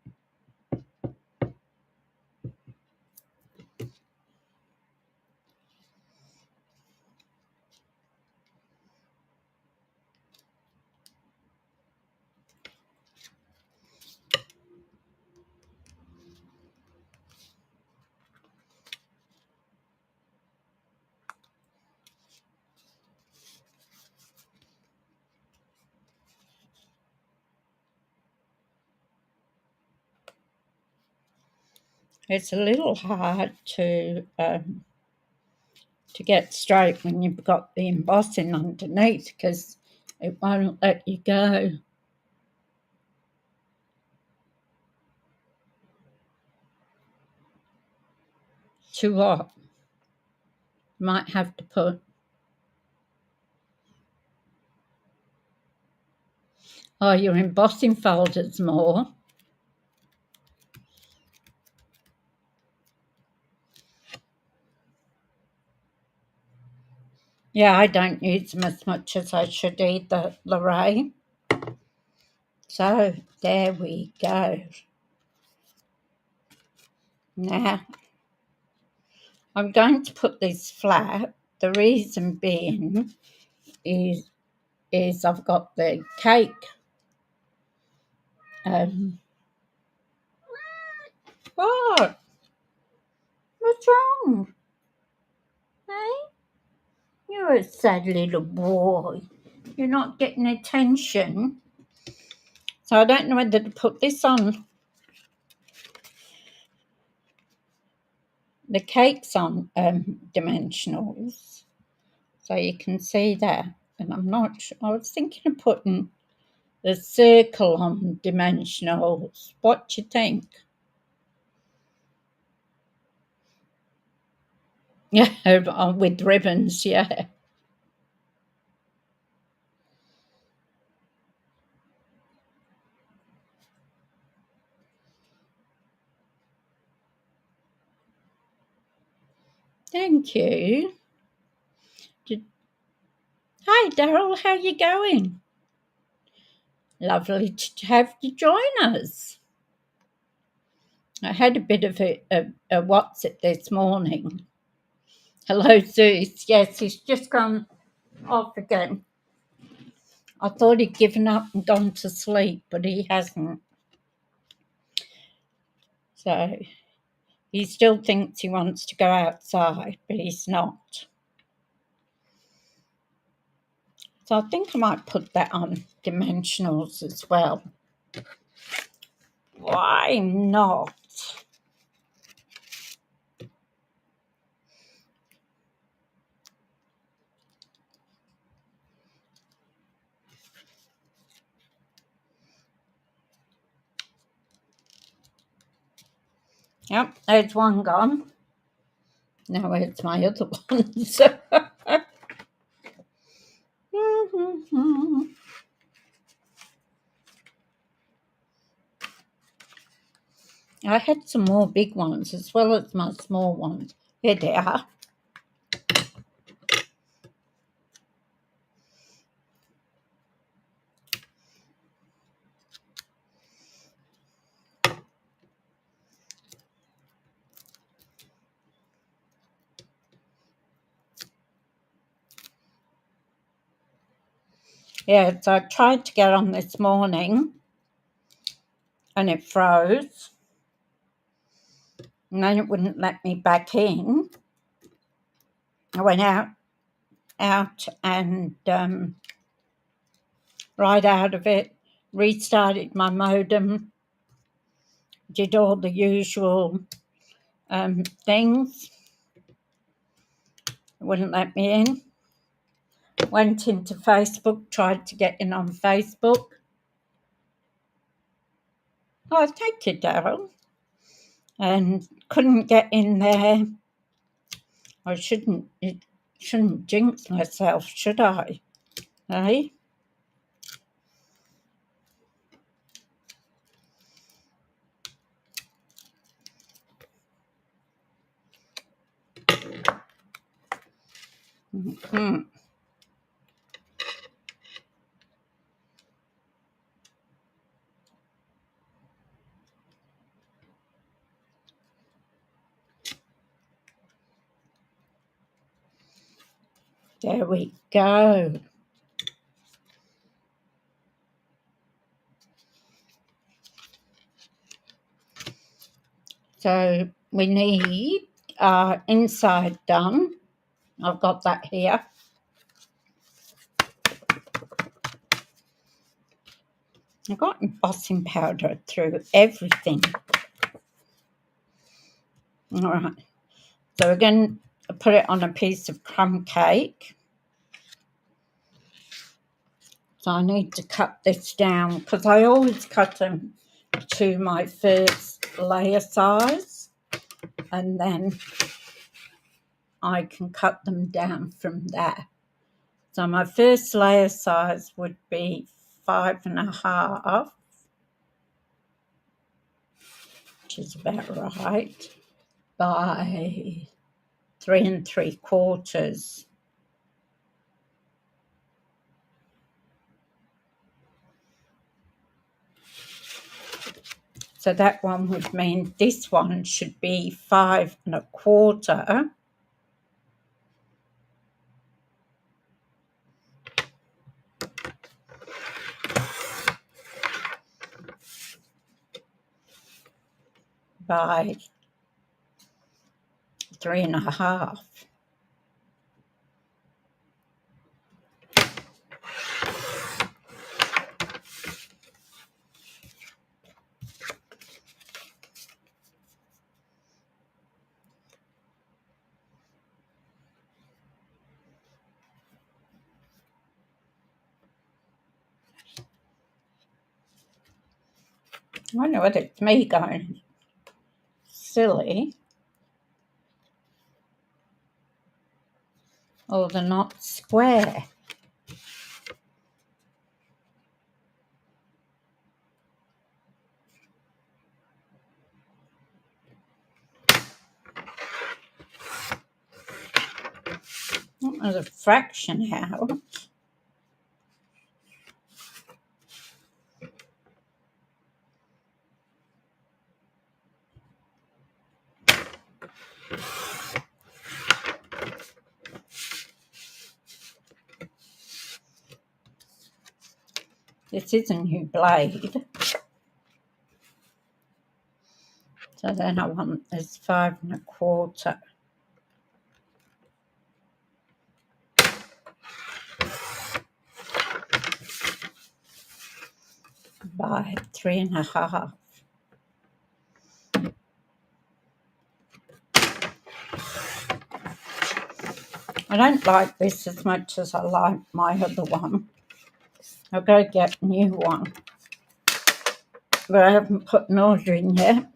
It's a little hard to get straight when you've got the embossing underneath because it won't let you go. To what? Might have to put. Oh, your embossing folders more. Yeah, I don't use them as much as I should either, Lorraine. So there we go. Now I'm going to put this flat. The reason being is I've got the cake. What? What's wrong? Hey? You're a sad little boy. You're not getting attention. So I don't know whether to put this on. The cake's on dimensionals. So you can see that. And I'm not sure. I was thinking of putting the circle on dimensionals. What do you think? Yeah, with ribbons, yeah. Thank you. Hi, Daryl, how you going? Lovely to have you join us. I had a bit of a WhatsApp this morning. Hello, Zeus. Yes, he's just gone off again. I thought he'd given up and gone to sleep, but he hasn't. So he still thinks he wants to go outside, but he's not. So I think I might put that on dimensionals as well. Why not? Yep, there's one gone. Now where's my other ones? I had some more big ones as well as my small ones. Here they are. Yeah, so I tried to get on this morning and it froze. And then it wouldn't let me back in. I went out and right out of it, restarted my modem, did all the usual things. It wouldn't let me in. Went into Facebook, tried to get in on Facebook. Oh, thank you, Daryl. And couldn't get in there. I shouldn't jinx myself, should I? Eh? Mm-hmm. There we go. So we need our inside done. I've got that here. I've got embossing powder through everything. All right. So we're going to put it on a piece of crumb cake. So I need to cut this down because I always cut them to my first layer size, and then I can cut them down from there. So my first layer size would be 5.5, which is about right, by 3 3/4. So that one would mean this one should be 5 1/4. By 3.5. I wonder whether it's me going silly or they're not square. There's a fraction out. This is a new blade. So then I want this 5 1/4 by 3.5. I don't like this as much as I like my other one. I'll go get a new one, but I haven't put an order in yet.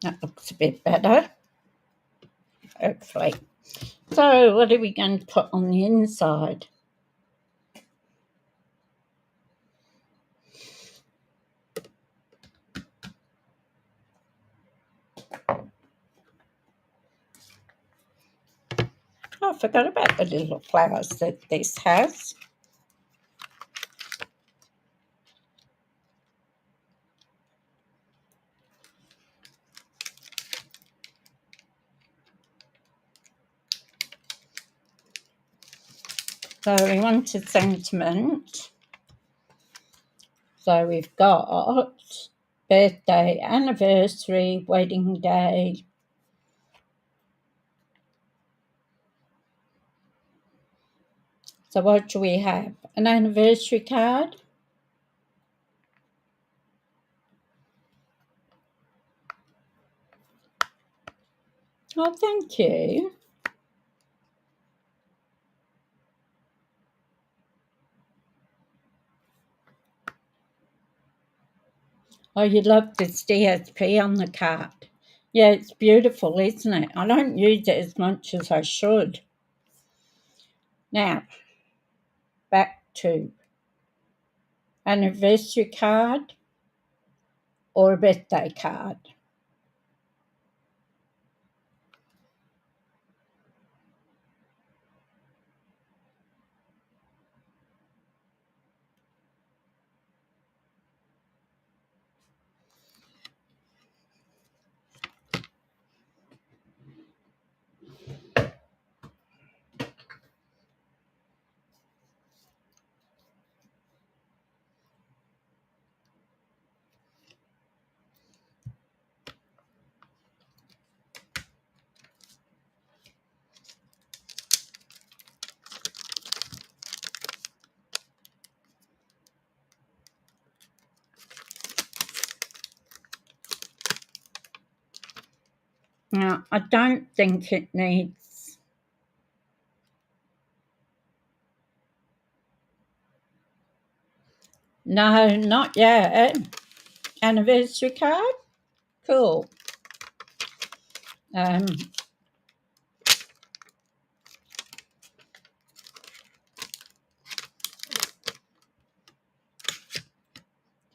That looks a bit better, hopefully. So what are we going to put on the inside? Oh, I forgot about the little flowers that this has. So we wanted sentiment. So we've got birthday, anniversary, wedding day. So what do we have? An anniversary card. Oh, thank you. Oh, you love this DSP on the card. Yeah, it's beautiful, isn't it? I don't use it as much as I should. Now, back to anniversary card or a birthday card. I don't think it needs... No, not yet. Anniversary card? Cool. So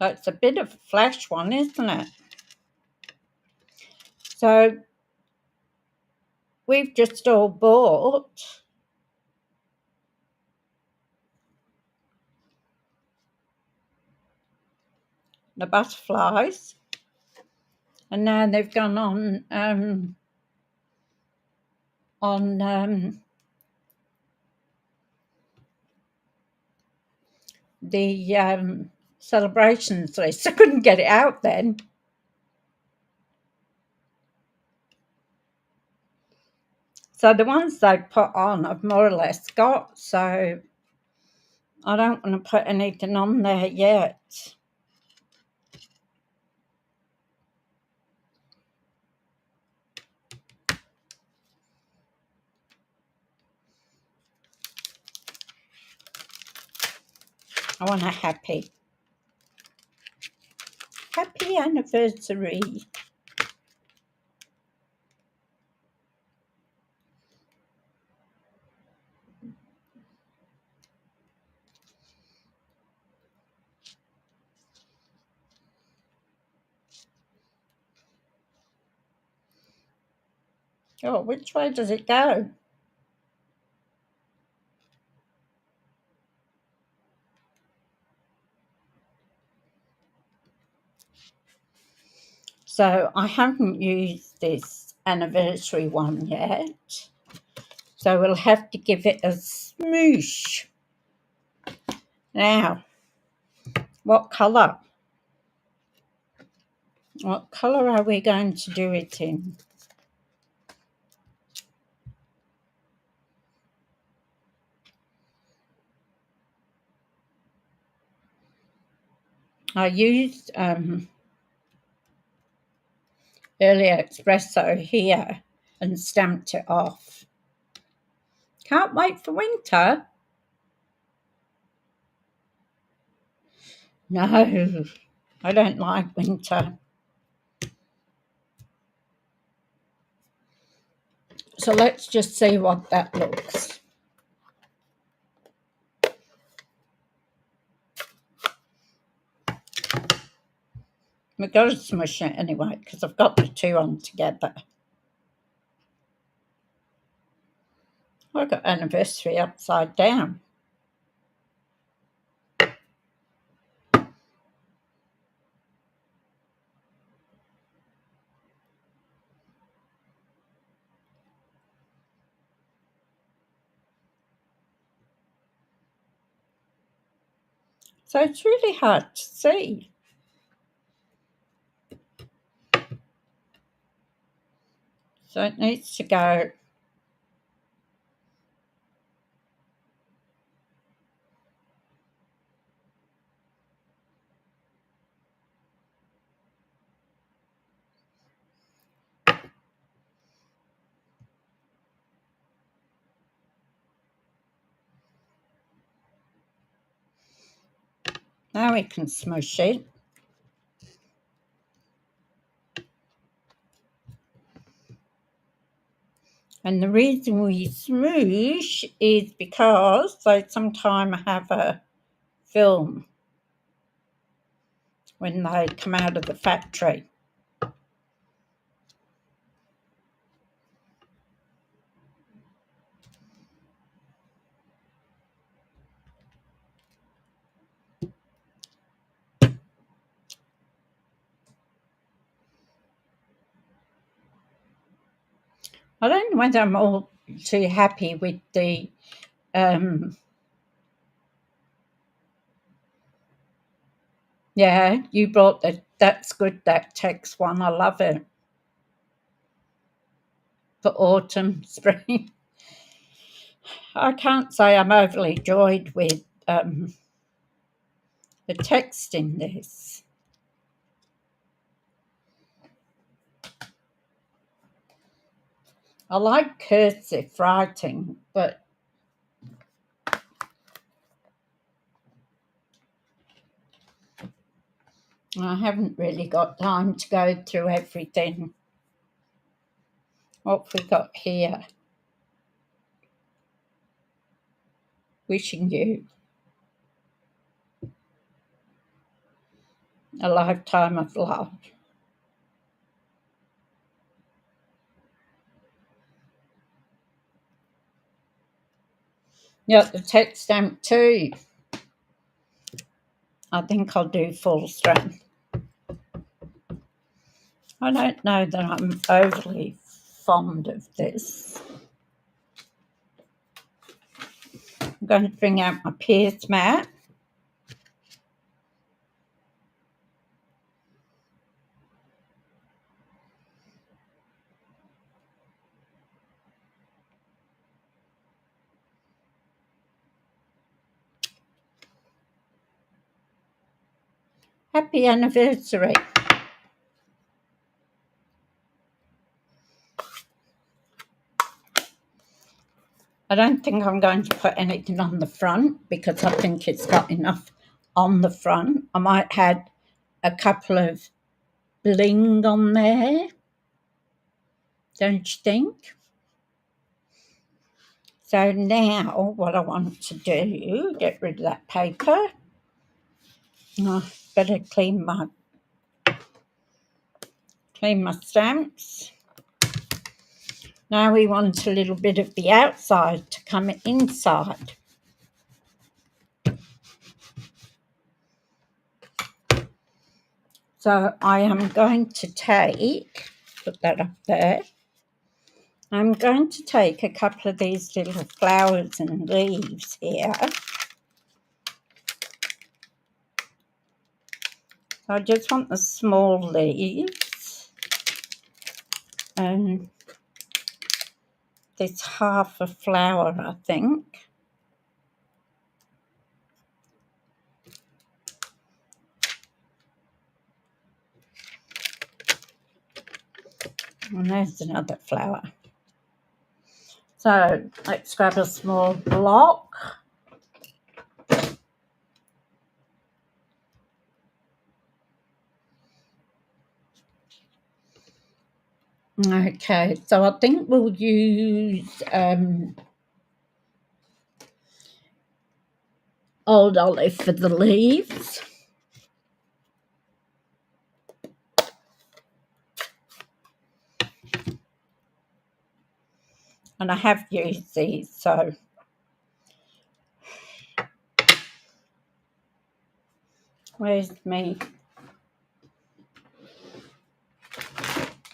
it's a bit of a flash one, isn't it? So we've just all bought the butterflies, and now they've gone on the celebrations list. I couldn't get it out then. So the ones they put on I've more or less got, so I don't want to put anything on there yet. I want a happy anniversary. Oh, which way does it go? So I haven't used this anniversary one yet, so we'll have to give it a smoosh. Now, what colour? What colour are we going to do it in? I used earlier espresso here and stamped it off. Can't wait for winter. No, I don't like winter. So let's just see what that looks. We've got to smush it anyway because I've got the two on together. I've got anniversary upside down. So it's really hard to see. So it needs to go. Now we can smush it. And the reason we smoosh is because they sometimes have a film when they come out of the factory. I don't know whether I'm all too happy with the yeah, you brought that's good, that text one. I love it. For autumn, spring. I can't say I'm overly joyed with the text in this. I like cursive writing, but I haven't really got time to go through everything. What have we got here? Wishing you a lifetime of love. Yeah, the text stamp too. I think I'll do full strength. I don't know that I'm overly fond of this. I'm going to bring out my Pierce mat. Happy anniversary. I don't think I'm going to put anything on the front because I think it's got enough on the front. I might add a couple of bling on there, don't you think? So now what I want to do, get rid of that paper. Oh, better clean my stamps. Now we want a little bit of the outside to come inside. So I am going to put that up there. I'm going to take a couple of these little flowers and leaves here. I just want the small leaves and this half a flower, I think. And there's another flower. So let's grab a small block. Okay, so I think we'll use old olive for the leaves. And I have used these, so where's me?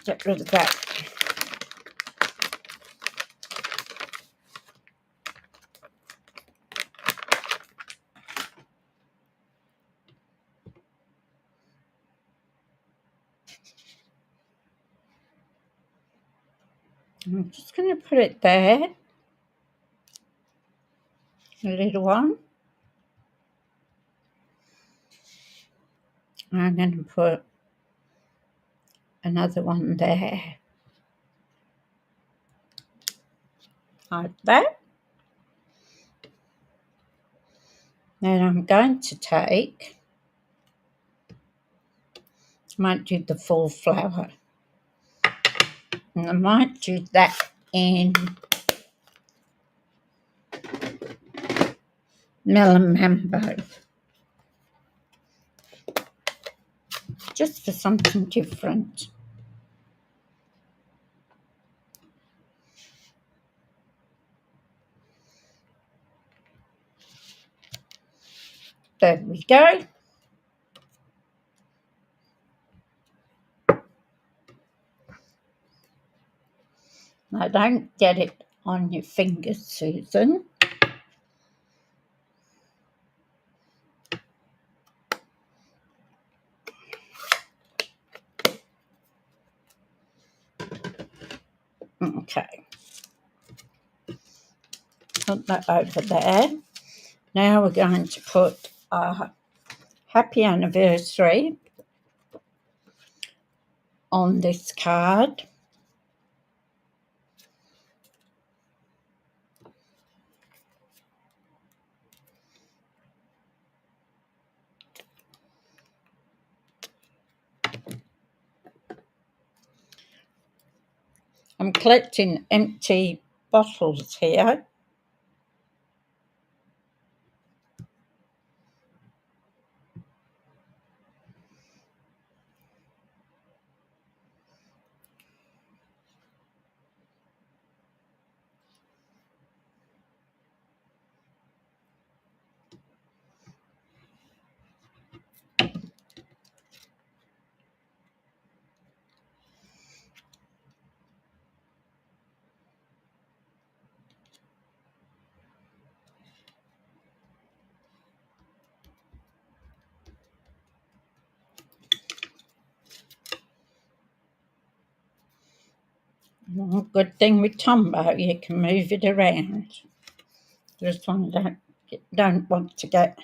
Get rid of that. I'm just going to put it there. A little one. I'm going to put another one there. Like that. Then I'm going to take, might do the full flower. And I might do that in Melon Mambo. Just for something different. There we go. Now don't get it on your fingers, Susan. Okay. Put that over there. Now we're going to put a happy anniversary on this card. I'm collecting empty bottles here. Well, good thing with Tombow, you can move it around. This one don't want to get.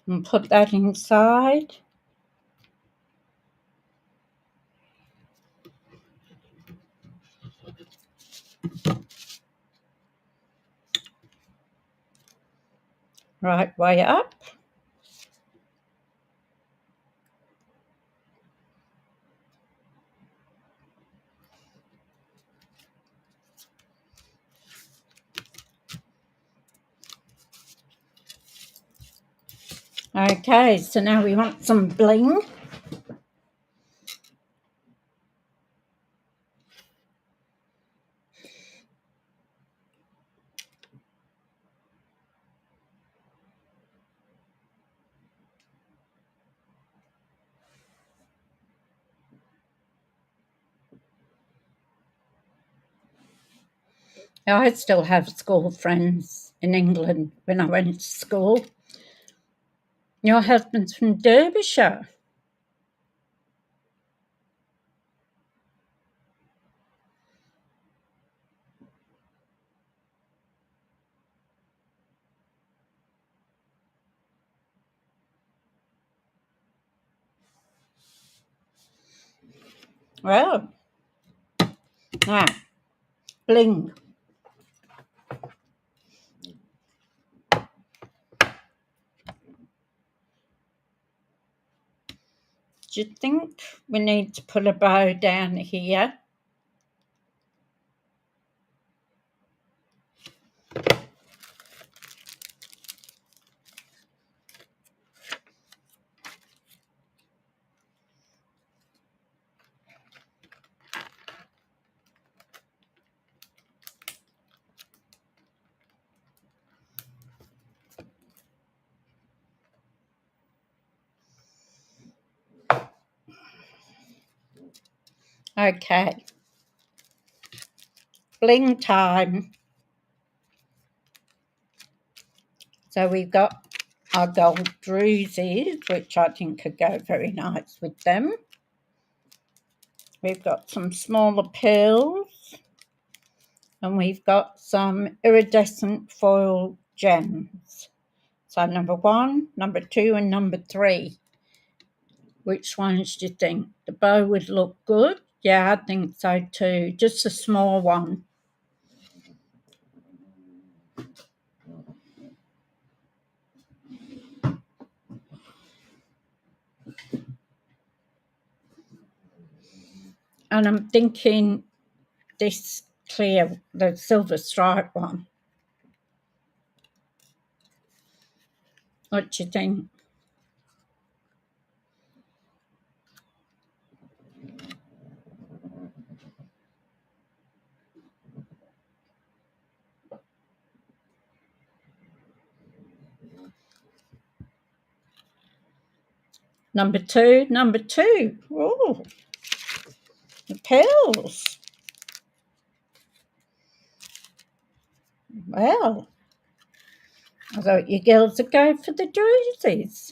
And put that inside. Right way up. Okay, so now we want some bling. I still have school friends in England when I went to school. Your husband's from Derbyshire. Well, now, bling. Do you think we need to put a bow down here? Okay. Bling time. So we've got our gold drusies, which I think could go very nice with them. We've got some smaller pearls. And we've got some iridescent foil gems. So number 1, number 2, and number 3. Which ones do you think? The bow would look good? Yeah, I think so too. Just a small one. And I'm thinking this clear, the silver stripe one. What do you think? Number 2, number 2. Oh, the pearls. Well, I thought you girls would go for the drusies.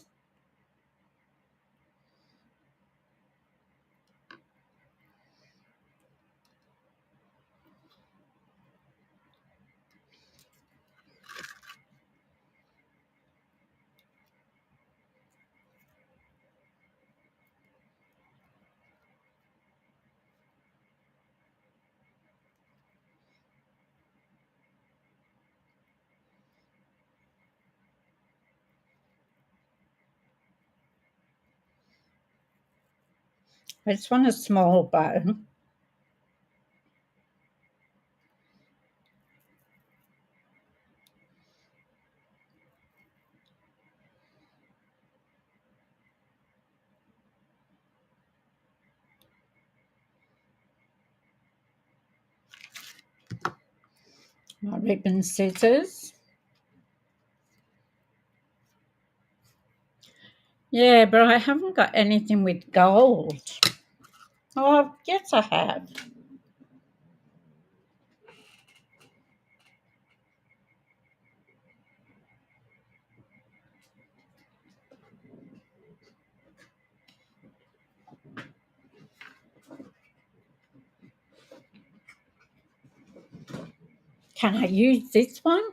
I just want a small bow. My ribbon scissors. Yeah, but I haven't got anything with gold. Oh, yes, I have. Can I use this one?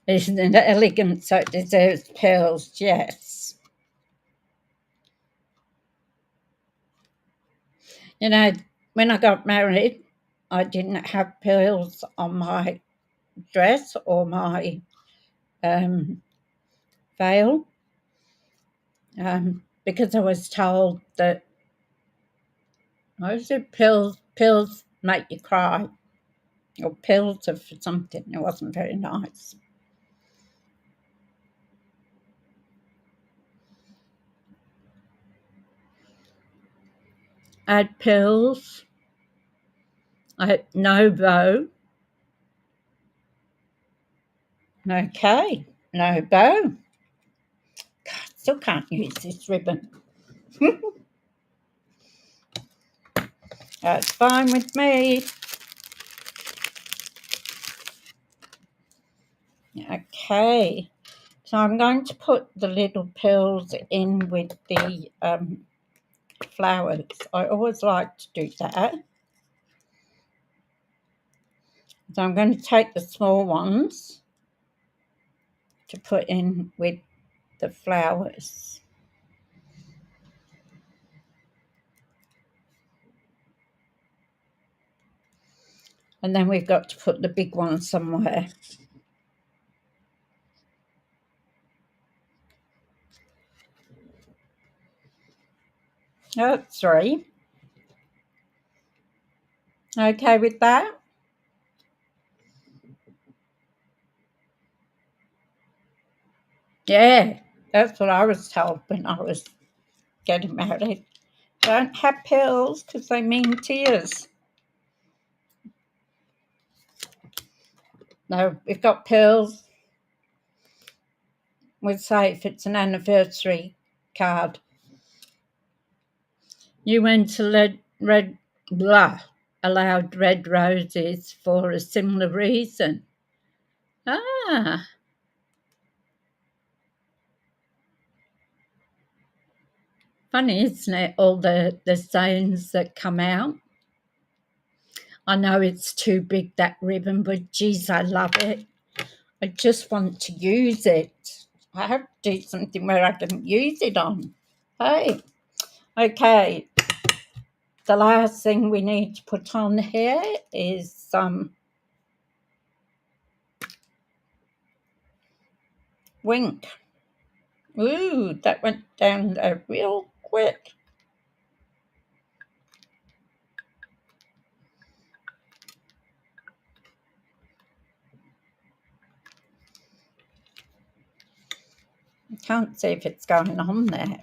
Isn't it elegant so it deserves pearls? Yes. You know, when I got married, I didn't have pearls on my dress or my veil because I was told that, what was it, pills make you cry, or pills are for something. It wasn't very nice. I had pills. I had no bow. Okay, no bow. God, still can't use this ribbon. That's fine with me. Okay, so I'm going to put the little pills in with the flowers. I always like to do that. So I'm going to take the small ones to put in with the flowers. And then we've got to put the big one somewhere. That's 3. Okay with that? Yeah, that's what I was told when I was getting married. Don't have pills because they mean tears. No, we've got pills. We'd say if it's an anniversary card. You went to allowed red roses for a similar reason. Ah, funny, isn't it? All the sayings that come out. I know it's too big, that ribbon, but geez, I love it. I just want to use it. I have to do something where I can use it on. Hey, okay. The last thing we need to put on here is some wink. Ooh, that went down there real quick. I can't see if it's going on there.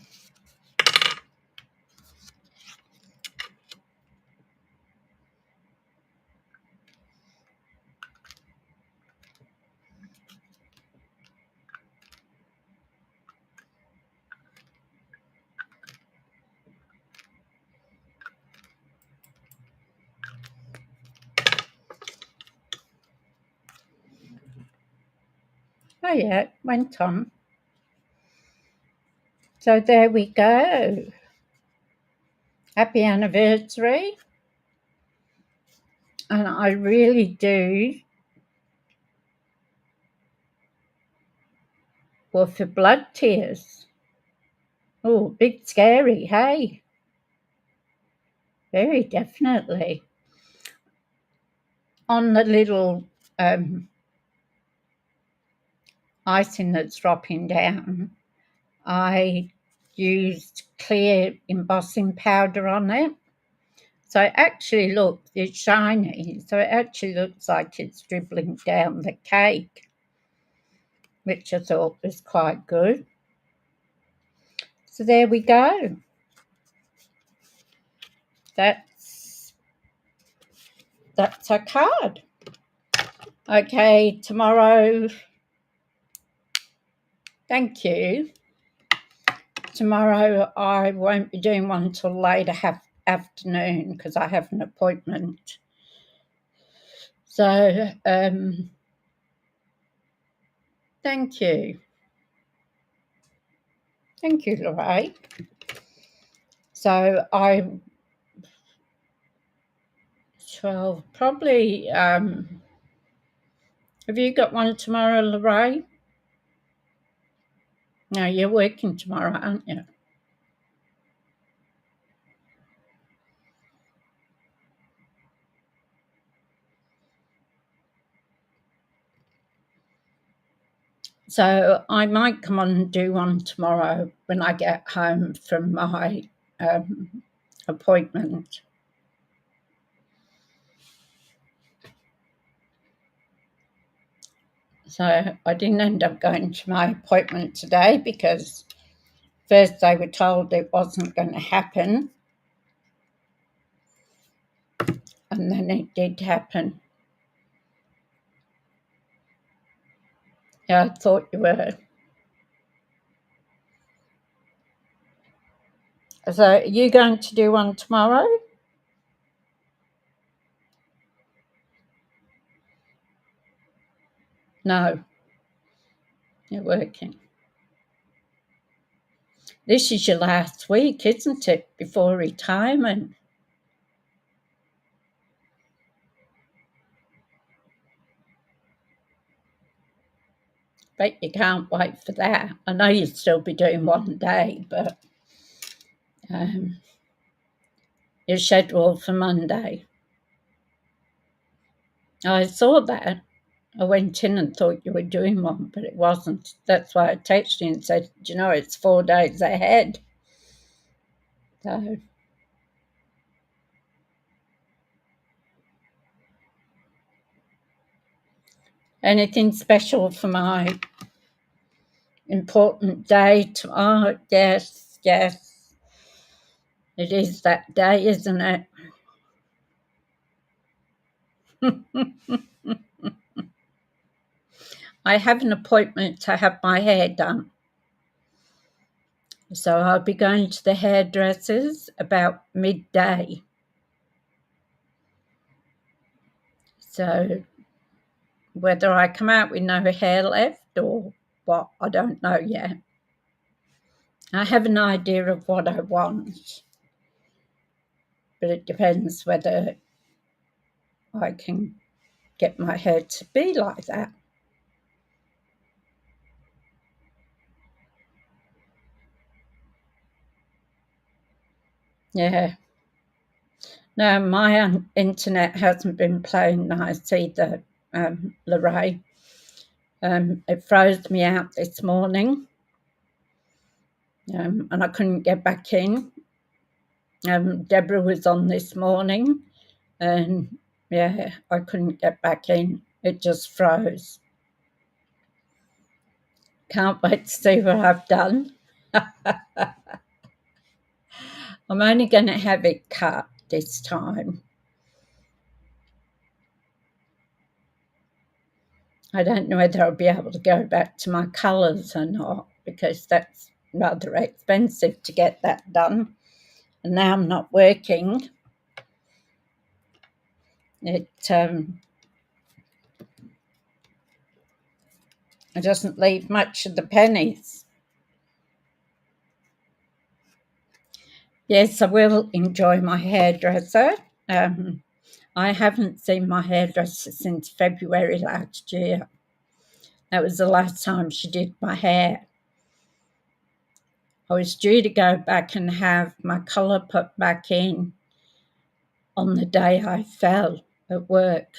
Oh yeah, it went on. So there we go. Happy anniversary. And I really do, well, for blood tears. Oh, big scary, hey. Very definitely. On the little icing that's dropping down, I used clear embossing powder on it. So it actually looks, it's shiny, so it actually looks like it's dribbling down the cake, which I thought was quite good. So there we go. That's a card. Okay, tomorrow, thank you. Tomorrow I won't be doing one till later afternoon because I have an appointment. So, thank you. Thank you, Lorraine. So probably, have you got one tomorrow, Lorraine? No, you're working tomorrow, aren't you? So I might come on and do one tomorrow when I get home from my appointment. So I didn't end up going to my appointment today because first they were told it wasn't going to happen, and then it did happen. Yeah, I thought you were. So are you going to do one tomorrow? No, you're working. This is your last week, isn't it, before retirement? Bet you can't wait for that. I know you'll still be doing one day, but you're scheduled for Monday. I saw that. I went in and thought you were doing one, but it wasn't. That's why I texted you and said, do you know, it's 4 days ahead. So, anything special for my important day tomorrow? Yes, yes. It is that day, isn't it? I have an appointment to have my hair done. So I'll be going to the hairdressers about midday. So whether I come out with no hair left or what, I don't know yet. I have an idea of what I want, but it depends whether I can get my hair to be like that. Yeah. No, my internet hasn't been playing nice either, Lorraine. It froze me out this morning, and I couldn't get back in. Deborah was on this morning, and yeah, I couldn't get back in. It just froze. Can't wait to see what I've done. I'm only going to have it cut this time. I don't know whether I'll be able to go back to my colours or not because that's rather expensive to get that done. And now I'm not working. It doesn't leave much of the pennies. Yes, I will enjoy my hairdresser. I haven't seen my hairdresser since February last year. That was the last time she did my hair. I was due to go back and have my colour put back in on the day I fell at work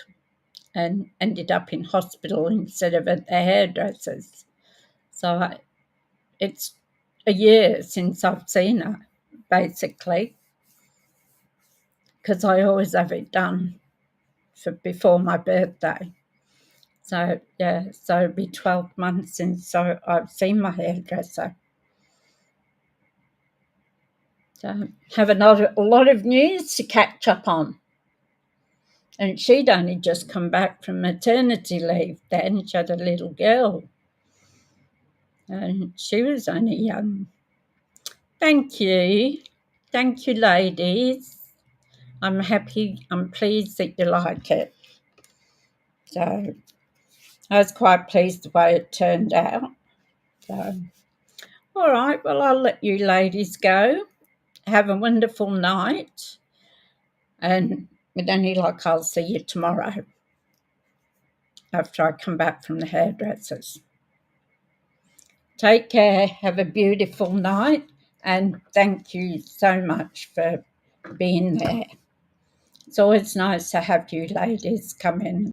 and ended up in hospital instead of at the hairdresser's. So it's a year since I've seen her, basically, because I always have it done for before my birthday. So, yeah, so it'll be 12 months since I've seen my hairdresser. So, have a lot of news to catch up on. And she'd only just come back from maternity leave then. She had a little girl. And she was only young. Thank you. Thank you, ladies. I'm happy. I'm pleased that you like it. So I was quite pleased the way it turned out. So, all right. Well, I'll let you ladies go. Have a wonderful night. And with any luck, I'll see you tomorrow after I come back from the hairdressers. Take care. Have a beautiful night. And thank you so much for being there. It's always nice to have you ladies come in.